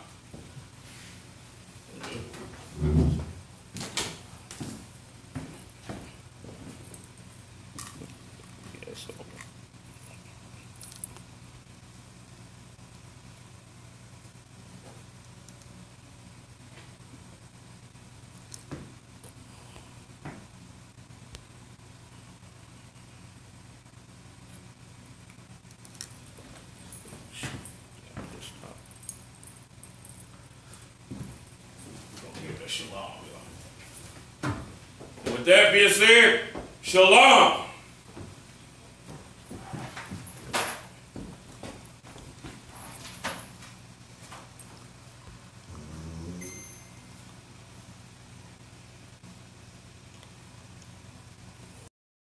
Shalom. With that being said, shalom.